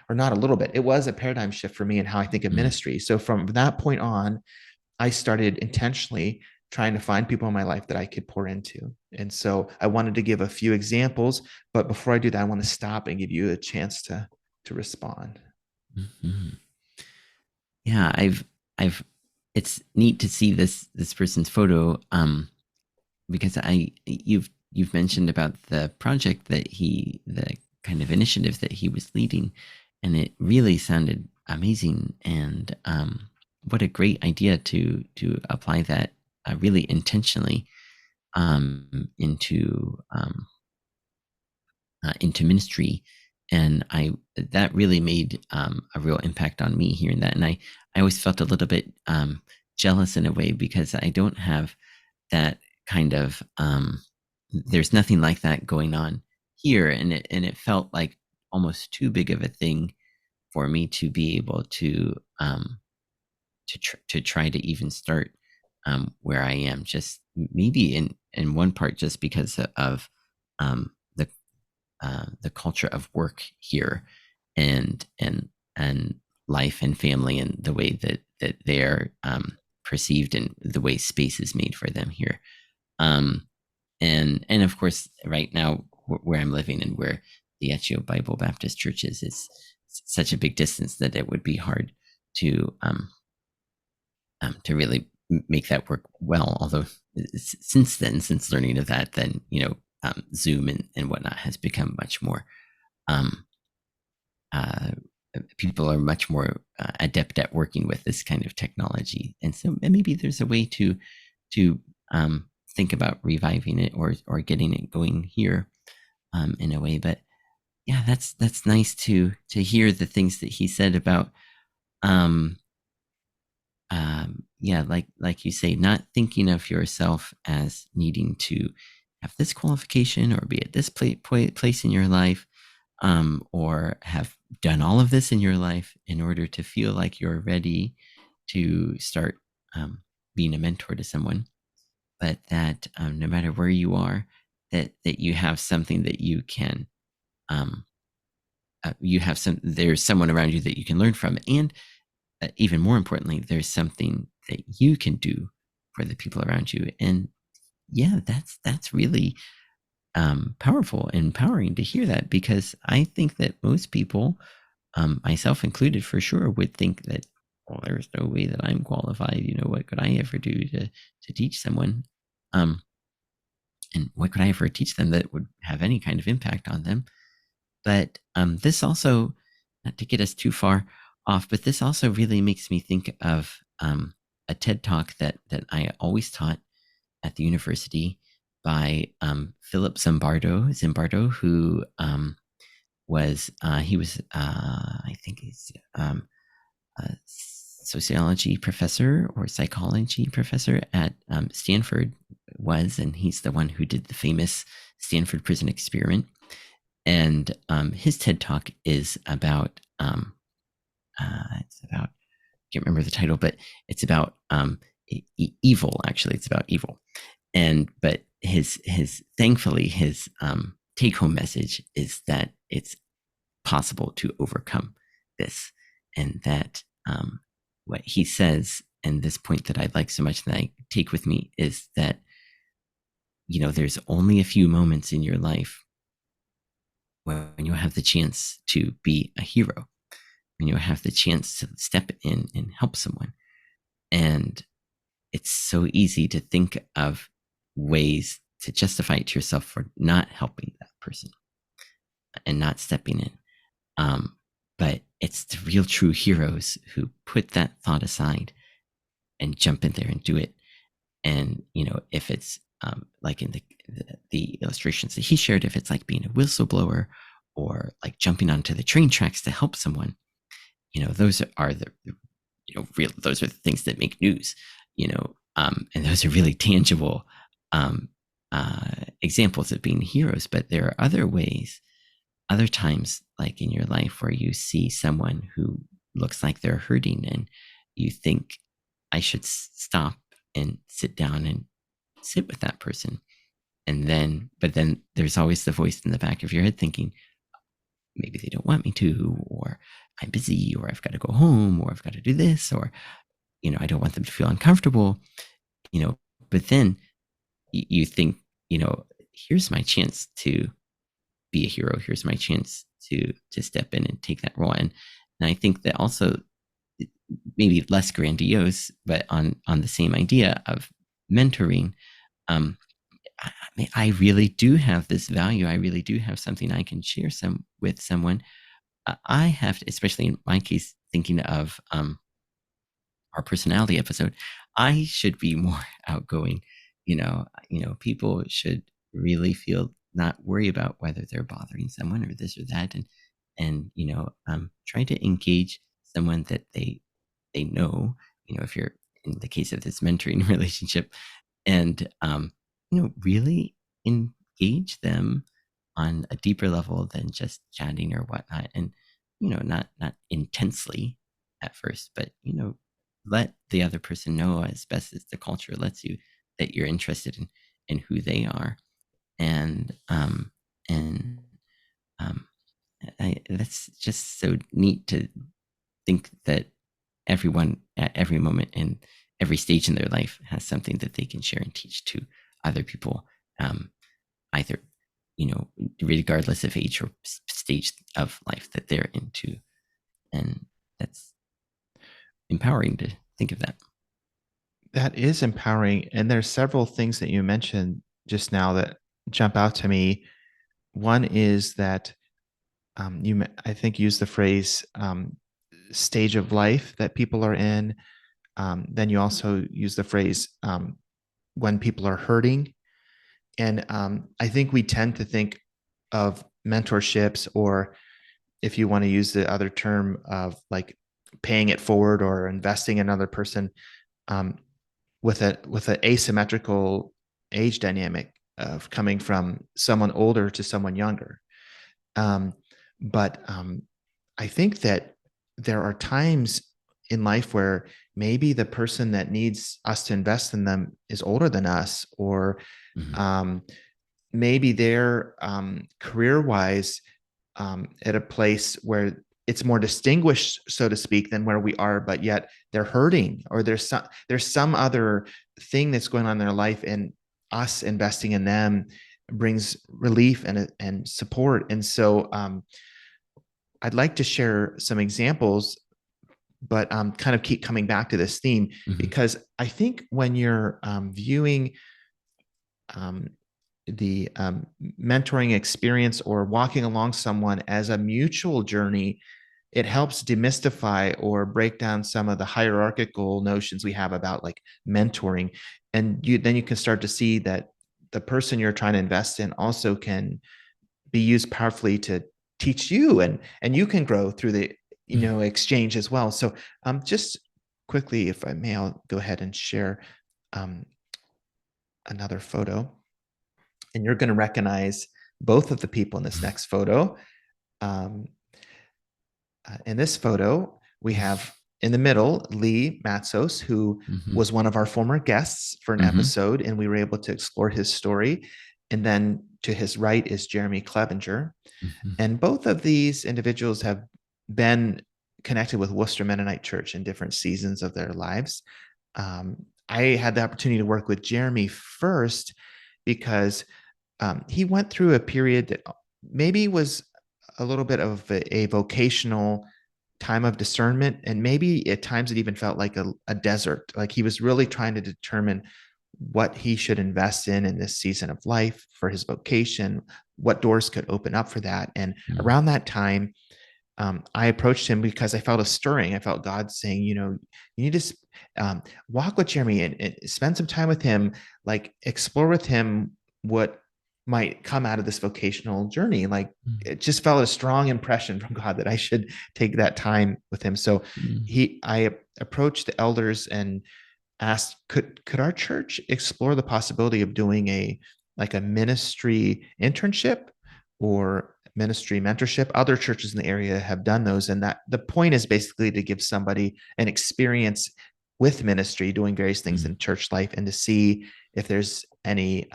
or not a little bit, it was a paradigm shift for me in how I think of Mhm. ministry. So from that point on, I started intentionally trying to find people in my life that I could pour into. And so I wanted to give a few examples, but before I do that, I want to stop and give you a chance to respond. Mhm. Yeah, I've it's neat to see this person's photo because you've mentioned about the project that the kind of initiative that he was leading, and it really sounded amazing. And what a great idea to apply that really intentionally into ministry. And I that really made a real impact on me hearing that. And I always felt a little bit jealous in a way because I don't have that kind of there's nothing like that going on here, and it felt like almost too big of a thing for me to be able to to try to even start where I am. Just maybe in one part, just because of um, the culture of work here, and and life and family, and the way that they are perceived, and the way space is made for them here. Um, and of course, right now where I'm living, and where the Etio Bible Baptist Church is such a big distance that it would be hard to to really make that work well. Although since then, since learning of that, then Zoom and whatnot has become much more. Um, uh, People are much more adept at working with this kind of technology, and so maybe there's a way to think about reviving it, or getting it going here in a way. But yeah, that's nice to hear the things that he said about um, yeah, like you say, not thinking of yourself as needing to have this qualification, or be at this place in your life, or have done all of this in your life in order to feel like you're ready to start being a mentor to someone. But that no matter where you are, that you have something that you can, um, there's someone around you that you can learn from, and even more importantly, there's something that you can do for the people around you. And yeah, that's really powerful and empowering to hear that, because I think that most people, myself included, for sure, would think that, well, there's no way that I'm qualified. What could I ever do to teach someone? And what could I ever teach them that would have any kind of impact on them? But this also, not to get us too far off, but this also really makes me think of a TED talk that I always taught at the university, by Philip Zimbardo, who was he was I think he's a sociology professor or psychology professor at Stanford, and he's the one who did the famous Stanford prison experiment. And his TED talk is about it's about, I can't remember the title, but it's about evil. Actually, it's about evil. And but his thankfully his take home message is that it's possible to overcome this, and that what he says, and this point that I like so much, that I take with me, is that there's only a few moments in your life when you have the chance to be a hero, when you have the chance to step in and help someone. And it's so easy to think of ways to justify it to yourself for not helping that person and not stepping in. But it's the real true heroes who put that thought aside and jump in there and do it. And if it's like in the illustrations that he shared, if it's like being a whistleblower, or like jumping onto the train tracks to help someone, those are the real, those are the things that make news. And those are really tangible um, examples of being heroes. But there are other ways, other times, like in your life, where you see someone who looks like they're hurting, and you think, I should stop and sit down and sit with that person. But then there's always the voice in the back of your head thinking, maybe they don't want me to, or I'm busy, or I've got to go home, or I've got to do this, or I don't want them to feel uncomfortable. But then you think, here's my chance to be a hero. Here's my chance to step in and take that role. And I think that also, maybe less grandiose, but on the same idea of mentoring, um, I really do have this value. I really do have something I can share with someone. I have, especially in my case, thinking of our personality episode, I should be more outgoing. People should really feel, not worry about whether they're bothering someone or this or that, and try to engage someone that they know. If you're in the case of this mentoring relationship, and really engage them on a deeper level than just chatting or whatnot, and not intensely at first, but let the other person know as best as the culture lets you that you're interested in who they are. And um and um that's just so neat to think that everyone at every moment in every stage in their life has something that they can share and teach to other people, um, either, regardless of age or stage of life that they're into. And that's empowering to think of that. That is empowering. And there's several things that you mentioned just now that jump out to me. One is that I think, used the phrase stage of life that people are in. Then you also use the phrase when people are hurting. And I think we tend to think of mentorships, or if you want to use the other term of like paying it forward or investing in another person, um, with an asymmetrical age dynamic of coming from someone older to someone younger. Um, but I think that there are times in life where maybe the person that needs us to invest in them is older than us, or Mhm. um, maybe they're career wise at a place where it's more distinguished, so to speak, than where we are, but yet they're hurting, or there's some other thing that's going on in their life, and us investing in them brings relief and support. And so I'd like to share some examples, but kind of keep coming back to this theme, Mhm. because I think when you're viewing um, the mentoring experience or walking along someone as a mutual journey, it helps demystify or break down some of the hierarchical notions we have about like mentoring. And then you can start to see that the person you're trying to invest in also can be used powerfully to teach you, and you can grow through the Mhm. exchange as well. So just quickly, if I may, I'll go ahead and share um, another photo, and you're going to recognize both of the people in this next photo. Um, in this photo, we have in the middle Lee Matsos, who Mhm. was one of our former guests for an Mhm. episode, and we were able to explore his story. And then to his right is Jeremy Clevenger. Mhm. And both of these individuals have been connected with Worcester Mennonite Church in different seasons of their lives. I had the opportunity to work with Jeremy first because he went through a period that maybe was a little bit of a vocational time of discernment. And maybe at times it even felt like a desert. Like he was really trying to determine what he should invest in this season of life for his vocation, what doors could open up for that. And Mhm. around that time, I approached him because I felt a stirring. I felt God saying, you need to walk with Jeremy and spend some time with him, like explore with him what might come out of this vocational journey. Like Mhm. it just felt a strong impression from God that I should take that time with him. So Mhm. I approached the elders and asked, could our church explore the possibility of doing a ministry internship or ministry mentorship? Other churches in the area have done those, and that the point is basically to give somebody an experience with ministry, doing various things Mhm. in church life, and to see if there's any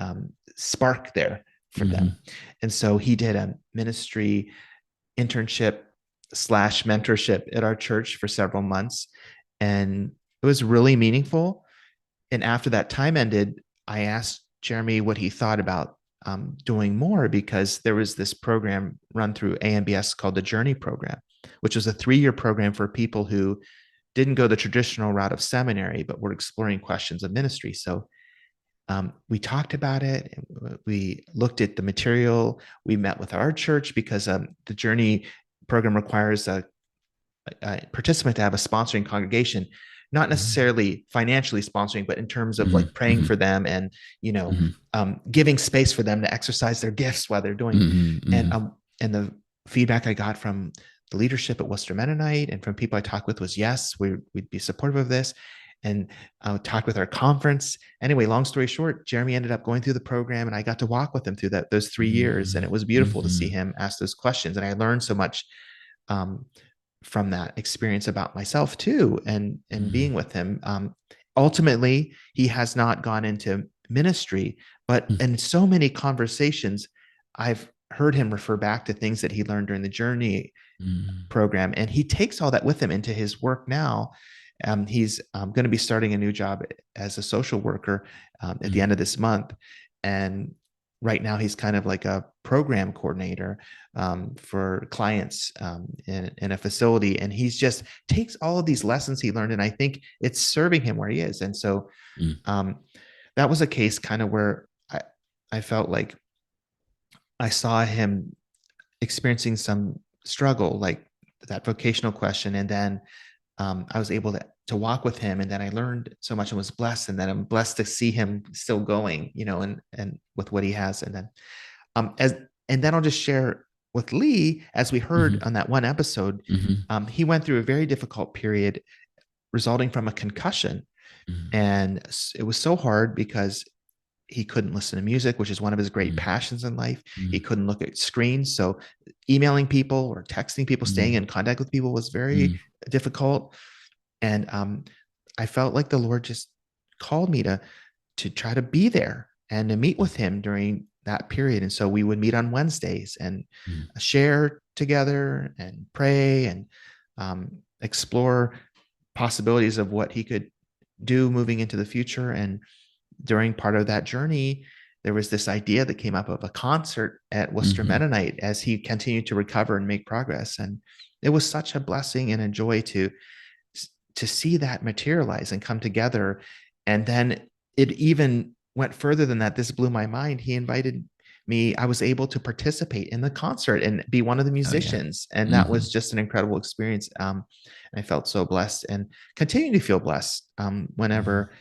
spark there for them. Mhm. And so he did a ministry internship slash mentorship at our church for several months, and it was really meaningful. And after that time ended, I asked Jeremy what he thought about doing more, because there was this program run through AMBS called the Journey Program, which was a 3-year program for people who didn't go the traditional route of seminary, but were exploring questions of ministry. So we talked about it. We looked at the material. We met with our church because the Journey program requires a participant to have a sponsoring congregation, not Mhm. necessarily financially sponsoring, but in terms of Mhm. like praying Mhm. for them, and Mhm. giving space for them to exercise their gifts while they're doing. Mhm. And Mhm. the feedback I got from the leadership at Worcester Mennonite and from people I talked with was yes, we'd be supportive of this. And talked with our conference. Anyway, long story short, Jeremy ended up going through the program, and I got to walk with him through those 3 years, and it was beautiful to see Mhm. him ask those questions. And I learned so much um, from that experience about myself too, and Mm, being with him. Ultimately, he has not gone into ministry, but mm, in so many conversations, I've heard him refer back to things that he learned during the journey mm, program, and he takes all that with him into his work now. He's going to be starting a new job as a social worker at the mm, end of this month, and right now he's kind of like a program coordinator for clients in a facility, and he's just takes all of these lessons he learned, and I think it's serving him where he is. And so mm, um, that was a case kind of where I felt like I saw him experiencing some struggle, like that vocational question. And then I was able to walk with him. And then I learned so much and was blessed. And then I'm blessed to see him still going, and with what he has. And then, as, and then I'll just share with Lee, as we heard mhm, on that one episode, mhm, he went through a very difficult period resulting from a concussion. mhm, And it was so hard because he couldn't listen to music, which is one of his great mhm, passions in life. He mhm, couldn't look at screens. So emailing people or texting people, staying mhm, in contact with people was very mhm, difficult. And I felt like the Lord just called me to try to be there and to meet with him during that period. And so we would meet on Wednesdays and mhm, share together and pray and explore possibilities of what he could do moving into the future. And during part of that journey, there was this idea that came up of a concert at Worcester mhm. Mennonite as he continued to recover and make progress. And it was such a blessing and a joy to see that materialize and come together. And then it even went further than that. This blew my mind. He invited me. I was able to participate in the concert and be one of the Oh yeah. musicians. And that Mhm, was just an incredible experience. And I felt so blessed and continue to feel blessed mhm, whenever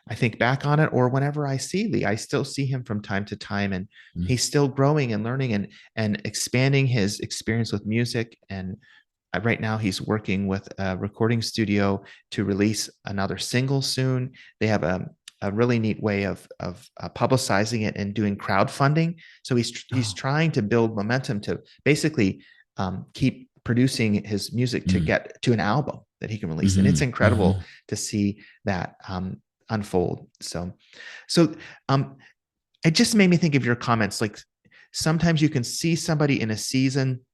I think back on it, or whenever I see Lee. I still see him from time to time, and mhm. he's still growing and learning and expanding his experience with music. And right now he's working with a recording studio to release another single soon. They have a really neat way of publicizing it and doing crowdfunding. So he's Oh. trying to build momentum to basically keep producing his music to Mm, get to an album that he can release. And it's mhm, incredible mhm. to see that unfold. So it just made me think of your comments. Like sometimes you can see somebody in a season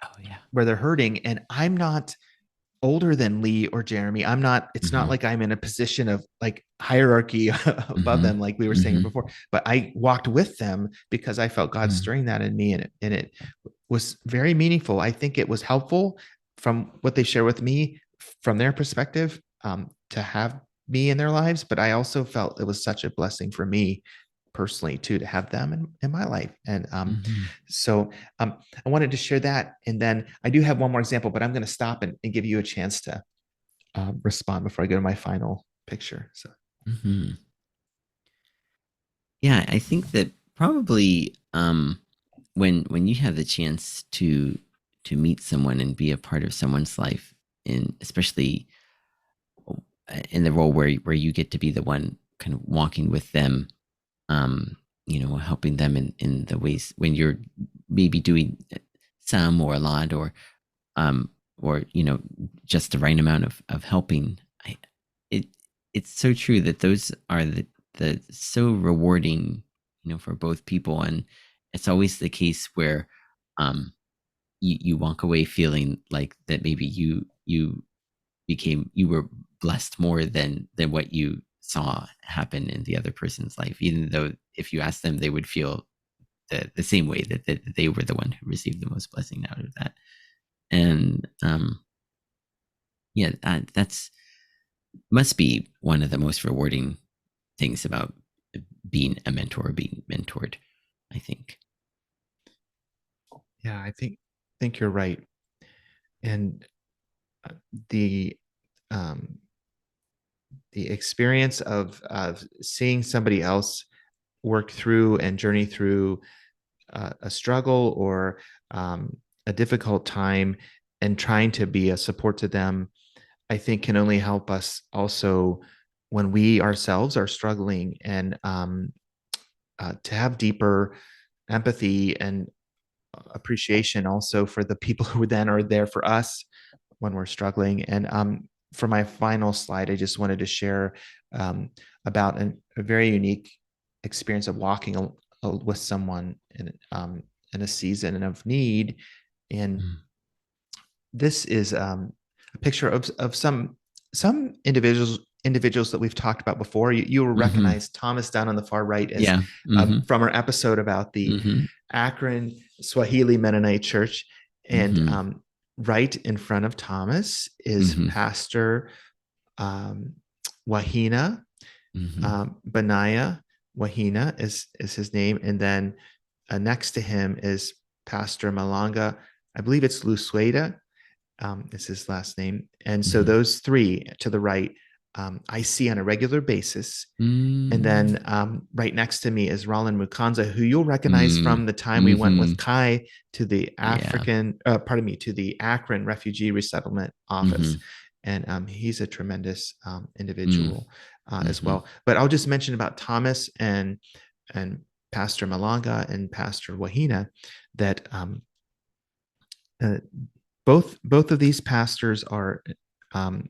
Oh yeah. where they're hurting, and I'm not older than Lee or Jeremy. It's not Mhm, like I'm in a position of like hierarchy above mhm, them, like we were saying mhm, before, but I walked with them because I felt God mhm, stirring that in me. And it was very meaningful. I think it was helpful from what they share with me from their perspective, to have me in their lives. But I also felt it was such a blessing for me personally too, to have them in my life. And mhm, so I wanted to share that. And then I do have one more example, but I'm going to stop and give you a chance to respond before I go to my final picture. So mhm. Yeah, I think that probably when you have the chance to meet someone and be a part of someone's life, and especially in the role where you get to be the one kind of walking with them, um, helping them in the ways when you're maybe doing some or a lot um, or just the right amount of helping. It it's so true that those are the so rewarding, for both people, and it's always the case where um, you walk away feeling like that maybe you were blessed more than what you saw happen in the other person's life, even though if you ask them, they would feel the same way that they were the one who received the most blessing out of that. And yeah, that's must be one of the most rewarding things about being a mentor, being mentored, I think. yeah, I think you're right. And uh, the um, the experience of seeing somebody else work through and journey through a struggle or a difficult time and trying to be a support to them, I think can only help us also when we ourselves are struggling, and to have deeper empathy and appreciation also for the people who then are there for us when we're struggling. And for my final slide, I just wanted to share um, about a very unique experience of walking with someone in a season of need. And this is a picture of some individuals that we've talked about before. You will Mm-hmm. recognize Thomas down on the far right as Yeah. Mm-hmm. from our episode about the Mm-hmm. Akron Swahili Mennonite Church. And Mm-hmm. right in front of Thomas is Mm-hmm. Pastor um, Wahina. Mm-hmm. Benaiah Wahina is his name. And then next to him is Pastor Malanga. I believe it's Lusueda, is his last name. And so Mm-hmm. those three to the right, I see on a regular basis. And Mm-hmm. then right next to me is Roland Mukanza, who you'll recognize Mm-hmm. from the time we went Mm-hmm. with Kai to the Yeah. to the Akron Refugee Resettlement Office. Mm-hmm. And he's a tremendous Mm-hmm. individual as Mm-hmm. well. But I'll just mention about Thomas and Pastor Malanga and Pastor Wahina that uh, both of these pastors are um,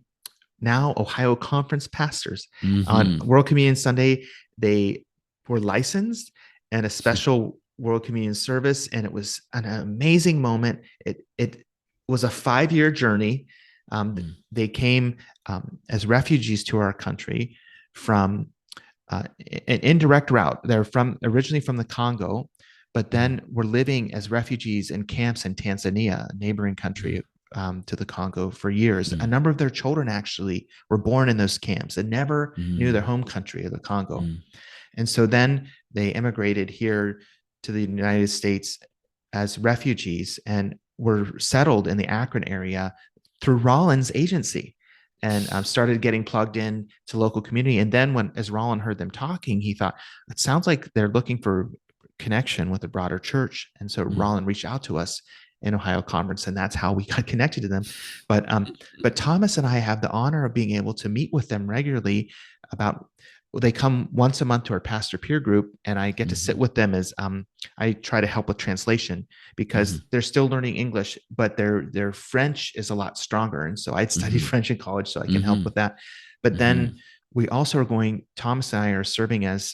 now Ohio Conference pastors. On Mm-hmm. World Communion Sunday, they were licensed and a special World Communion service, and it was an amazing moment. It was a 5-year journey. They came as refugees to our country from an indirect route. They're from originally from the Congo, but then were living as refugees in camps in Tanzania, a neighboring country to the Congo, for years. A number of their children actually were born in those camps and never knew their home country of the Congo. And so then they immigrated here to the United States as refugees and were settled in the Akron area through Rollins' agency and started getting plugged in to local community. And then as Rollin heard them talking, he thought, it sounds like they're looking for connection with a broader church. And so Rollin reached out to us in Ohio Conference, and that's how we got connected to them. But Thomas and I have the honor of being able to meet with them regularly. They come once a month to our pastor peer group, and I get to sit with them as I try to help with translation because they're still learning English, but their French is a lot stronger. And so I'd studied French in college, so I can help with that. But then we also are Thomas and I are serving as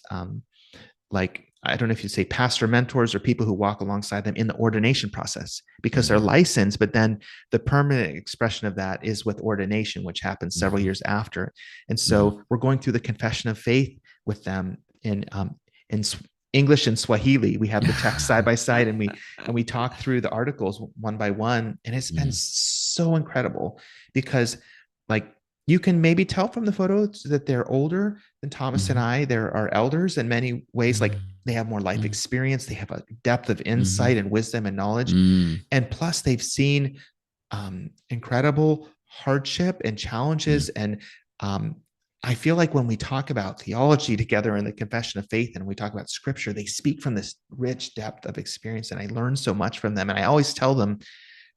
like, I don't know if you say pastor mentors or people who walk alongside them in the ordination process because they're licensed, but then the permanent expression of that is with ordination, which happens several years after. And so we're going through the confession of faith with them in English and Swahili. We have the text side by side, and we talk through the articles one by one. And it's been so incredible because, like, you can maybe tell from the photos that they're older than Thomas and I. There are elders in many ways, like they have more life experience, they have a depth of insight and wisdom and knowledge. And plus, they've seen incredible hardship and challenges. And I feel like when we talk about theology together in the confession of faith and we talk about scripture, they speak from this rich depth of experience. And I learn so much from them. And I always tell them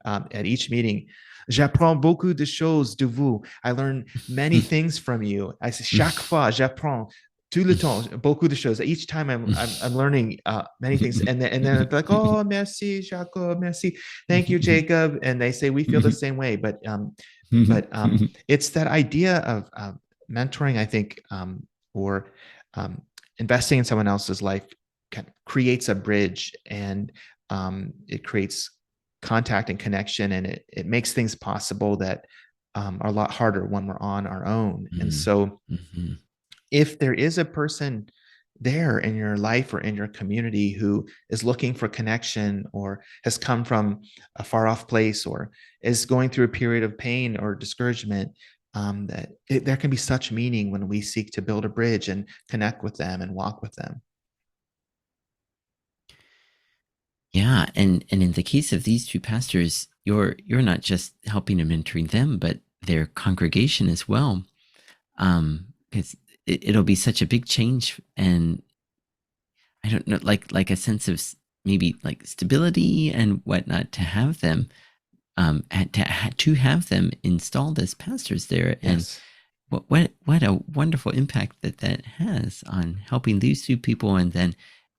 at each meeting, j'apprends beaucoup de choses de vous. I learn many things from you. I say, chaque fois, j'apprends tout le temps, beaucoup de choses. Each time I'm learning many things. And then they're like, oh, merci, Jacob, merci. Thank you, Jacob. And they say, we feel the same way. But it's that idea of mentoring, I think, or investing in someone else's life creates a bridge, and it creates contact and connection, and it makes things possible that are a lot harder when we're on our own. And so if there is a person there in your life or in your community who is looking for connection or has come from a far off place or is going through a period of pain or discouragement, there can be such meaning when we seek to build a bridge and connect with them and walk with them. Yeah, and in the case of these two pastors, you're not just helping and mentoring them, but their congregation as well. Because it'll be such a big change, and I don't know, like a sense of maybe like stability and whatnot to have them, to have them installed as pastors there, and Yes. what a wonderful impact that has on helping these two people, and then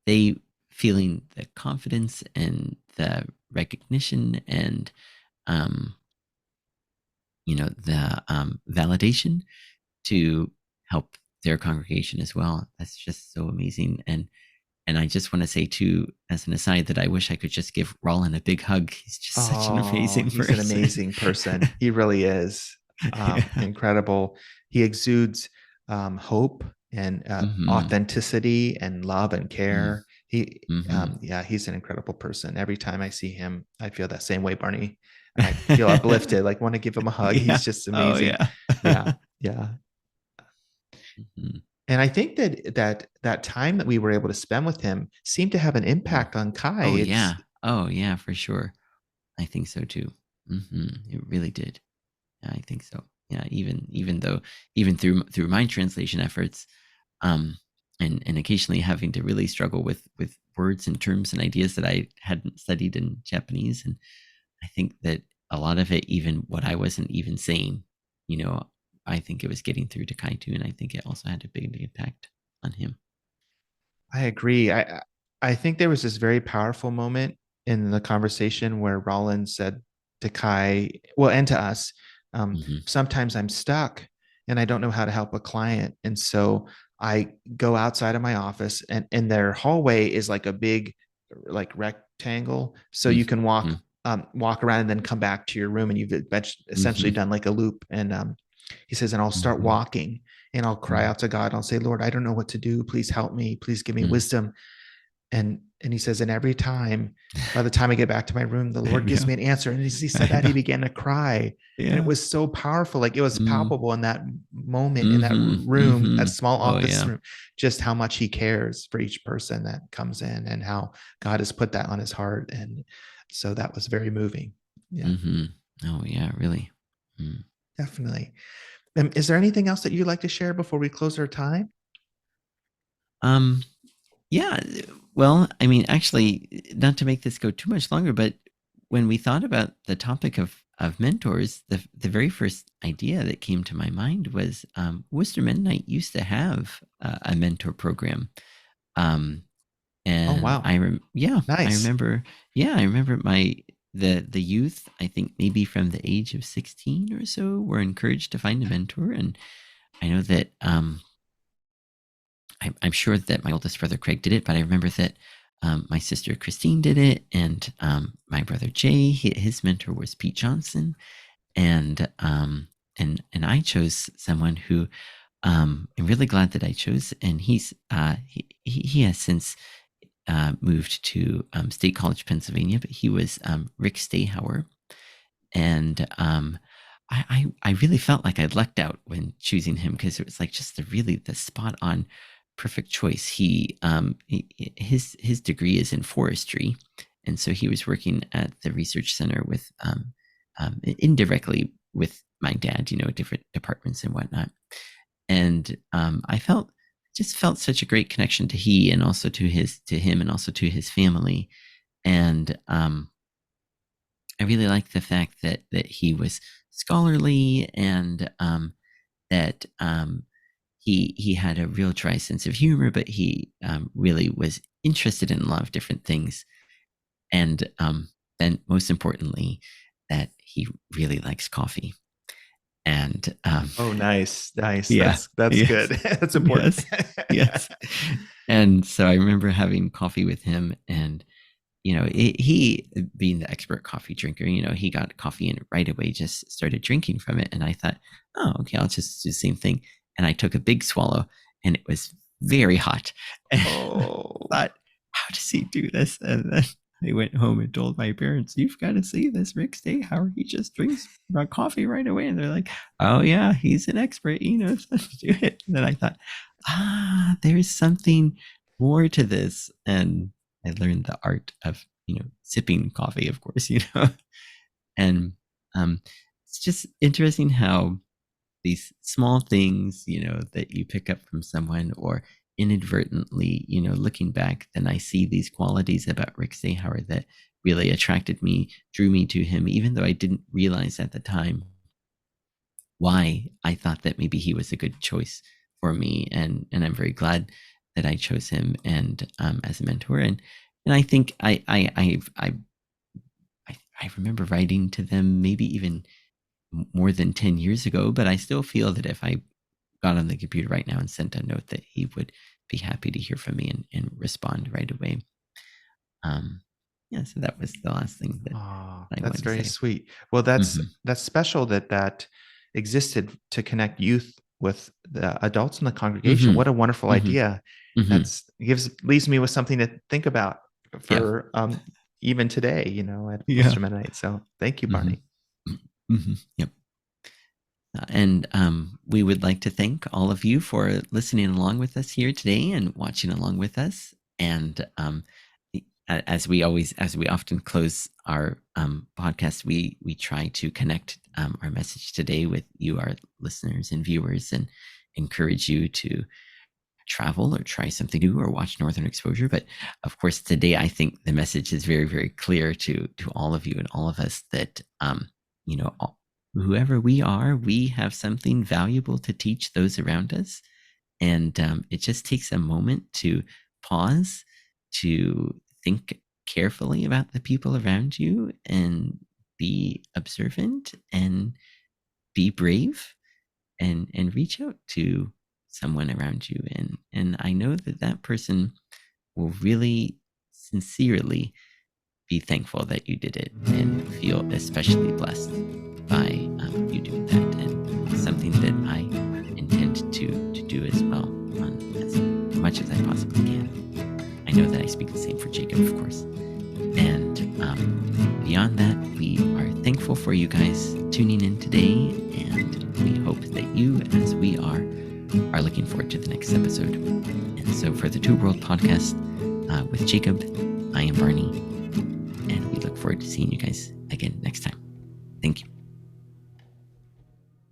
they feeling the confidence and the recognition and um the validation to help their congregation as well. That's just so amazing. And I just want to say too, as an aside, that I wish I could just give Roland a big hug. He's just such an Oh, amazing he's an person. amazing person. He really is Yeah. incredible. He exudes hope and Mm-hmm. authenticity and love and care. Mm-hmm. Yeah, he's an incredible person. Every time I see him, I feel that same way, Barney. I feel uplifted, like want to give him a hug. Yeah. He's just Oh amazing. yeah. Yeah, yeah. Mhm. And I think that time that we were able to spend with him seemed to have an Mhm. impact on Kai. Oh It's yeah. Oh yeah, for sure. I think so too. It really did. Yeah, I think so. Yeah, even though even through my translation efforts, um, and occasionally having to really struggle with words and terms and ideas that I hadn't studied in Japanese, and I think that a lot of it, even what I wasn't even saying, you know, I think it was getting through to Kaito, and I think it also had a big impact on him. I agree. I think there was this very powerful moment in the conversation where Rollins said to Kai, well, and to us, Hmm. sometimes I'm stuck and I don't know how to help a client. And so I go outside of my office and their hallway is like a big like rectangle. So you can Hmm. walk around and then come back to your room and you've essentially Hmm. done like a loop. And he says, and I'll start Hmm. walking and I'll cry out to God. I'll say, Lord, I don't know what to do. Please help me. Please give me Hmm. wisdom. And he says, and every time, by the time I get back to my room, the Lord gives Yeah, me an answer. And as he said I that, he know. began to cry. And it Yeah. was so powerful. Like it was Mm, palpable in that moment, in that mhm, room, that mhm. small Oh, office yeah. room, just how much he cares for each person that comes in and how God has put that on his heart. And so that was very moving. Yeah, Mhm. Oh, yeah, really. Mm. definitely. Is there anything else that you'd like to share before we close our time? Um, yeah, well, I mean, actually, not to make this go too much longer, but when we thought about the topic of mentors, the very first idea that came to my mind was, Worcester Mennonite used to have a mentor program. Um, Oh, and wow. I Nice. remember, I remember the youth, I think maybe from the age of 16 or so, were encouraged to find a mentor. And I know that, I'm sure that my oldest brother Craig did it, but I remember that my sister Christine did it, and my brother Jay, his mentor was Pete Johnson, and and I chose someone who, I'm really glad that I chose, and he has since moved to State College, Pennsylvania, but he was Rick Stahauer, and I really felt like I'd lucked out when choosing him, because it was like just the spot on perfect choice. His degree is in forestry, and so he was working at the research center with indirectly with my dad, different departments and whatnot. And I felt such a great connection to he, and also to him, and also to his family. And I really liked the fact that he was scholarly, and that he had a real dry sense of humor, but he really was interested in a lot of different things. And then, most importantly, that he really likes coffee. And Oh, nice. Nice. yeah, That's good. yes, That's important. yes, yes. And so I remember having coffee with him, and he, being the expert coffee drinker, he got coffee and right away just started drinking from it. And I thought, oh, okay, I'll just do the same thing. And I took a big swallow, and it was very hot. And I Oh. thought, how does he do this? And then I went home and told my parents, you've got to see this Rick Stayhauer. He just drinks coffee right away. And they're like, oh, yeah, he's an expert. He knows how to do it. And then I thought, there's something more to this. And I learned the art of, sipping coffee, of course, and um, it's just interesting how these small things, that you pick up from someone, or inadvertently, looking back, then I see these qualities about Rick Sayhauer that really attracted me, drew me to him, even though I didn't realize at the time why I thought that maybe he was a good choice for me. And I'm very glad that I chose him, and as a mentor. And I think I remember writing to them, maybe even more than 10 years ago, but I still feel that if I got on the computer right now and sent a note, that he would be happy to hear from me and respond right away. Um, yeah, so that was the last thing that Oh, I that's wanted to very say. sweet. Well, that's Hmm. that's special that that existed to connect youth with the adults in the congregation. Hmm. What a wonderful Hmm. idea. Hmm. That's gives leaves me with something to think about Yeah. for even today, at Yeah. Ulster Mennonite. So thank you, Hmm. Barney. Hmm. Yep. And we would like to thank all of you for listening along with us here today and watching along with us. And as we often close our podcast, we try to connect our message today with you, our listeners and viewers, and encourage you to travel or try something new or watch Northern Exposure. But of course, today I think the message is very, very clear to all of you and all of us that you know whoever we are, we have something valuable to teach those around us, and it just takes a moment to pause, to think carefully about the people around you, and be observant and be brave and reach out to someone around you, and I know that that person will really sincerely be thankful that you did it and feel especially blessed by you doing that, and something that I intend to do as well on as much as I possibly can. I know that I speak the same for Jacob, of course. And beyond that, we are thankful for you guys tuning in today, and we hope that you, as we are looking forward to the next episode. And so, for the Two World Podcast with Jacob, I am Barney, and we look forward to seeing you guys again next time. Thank you.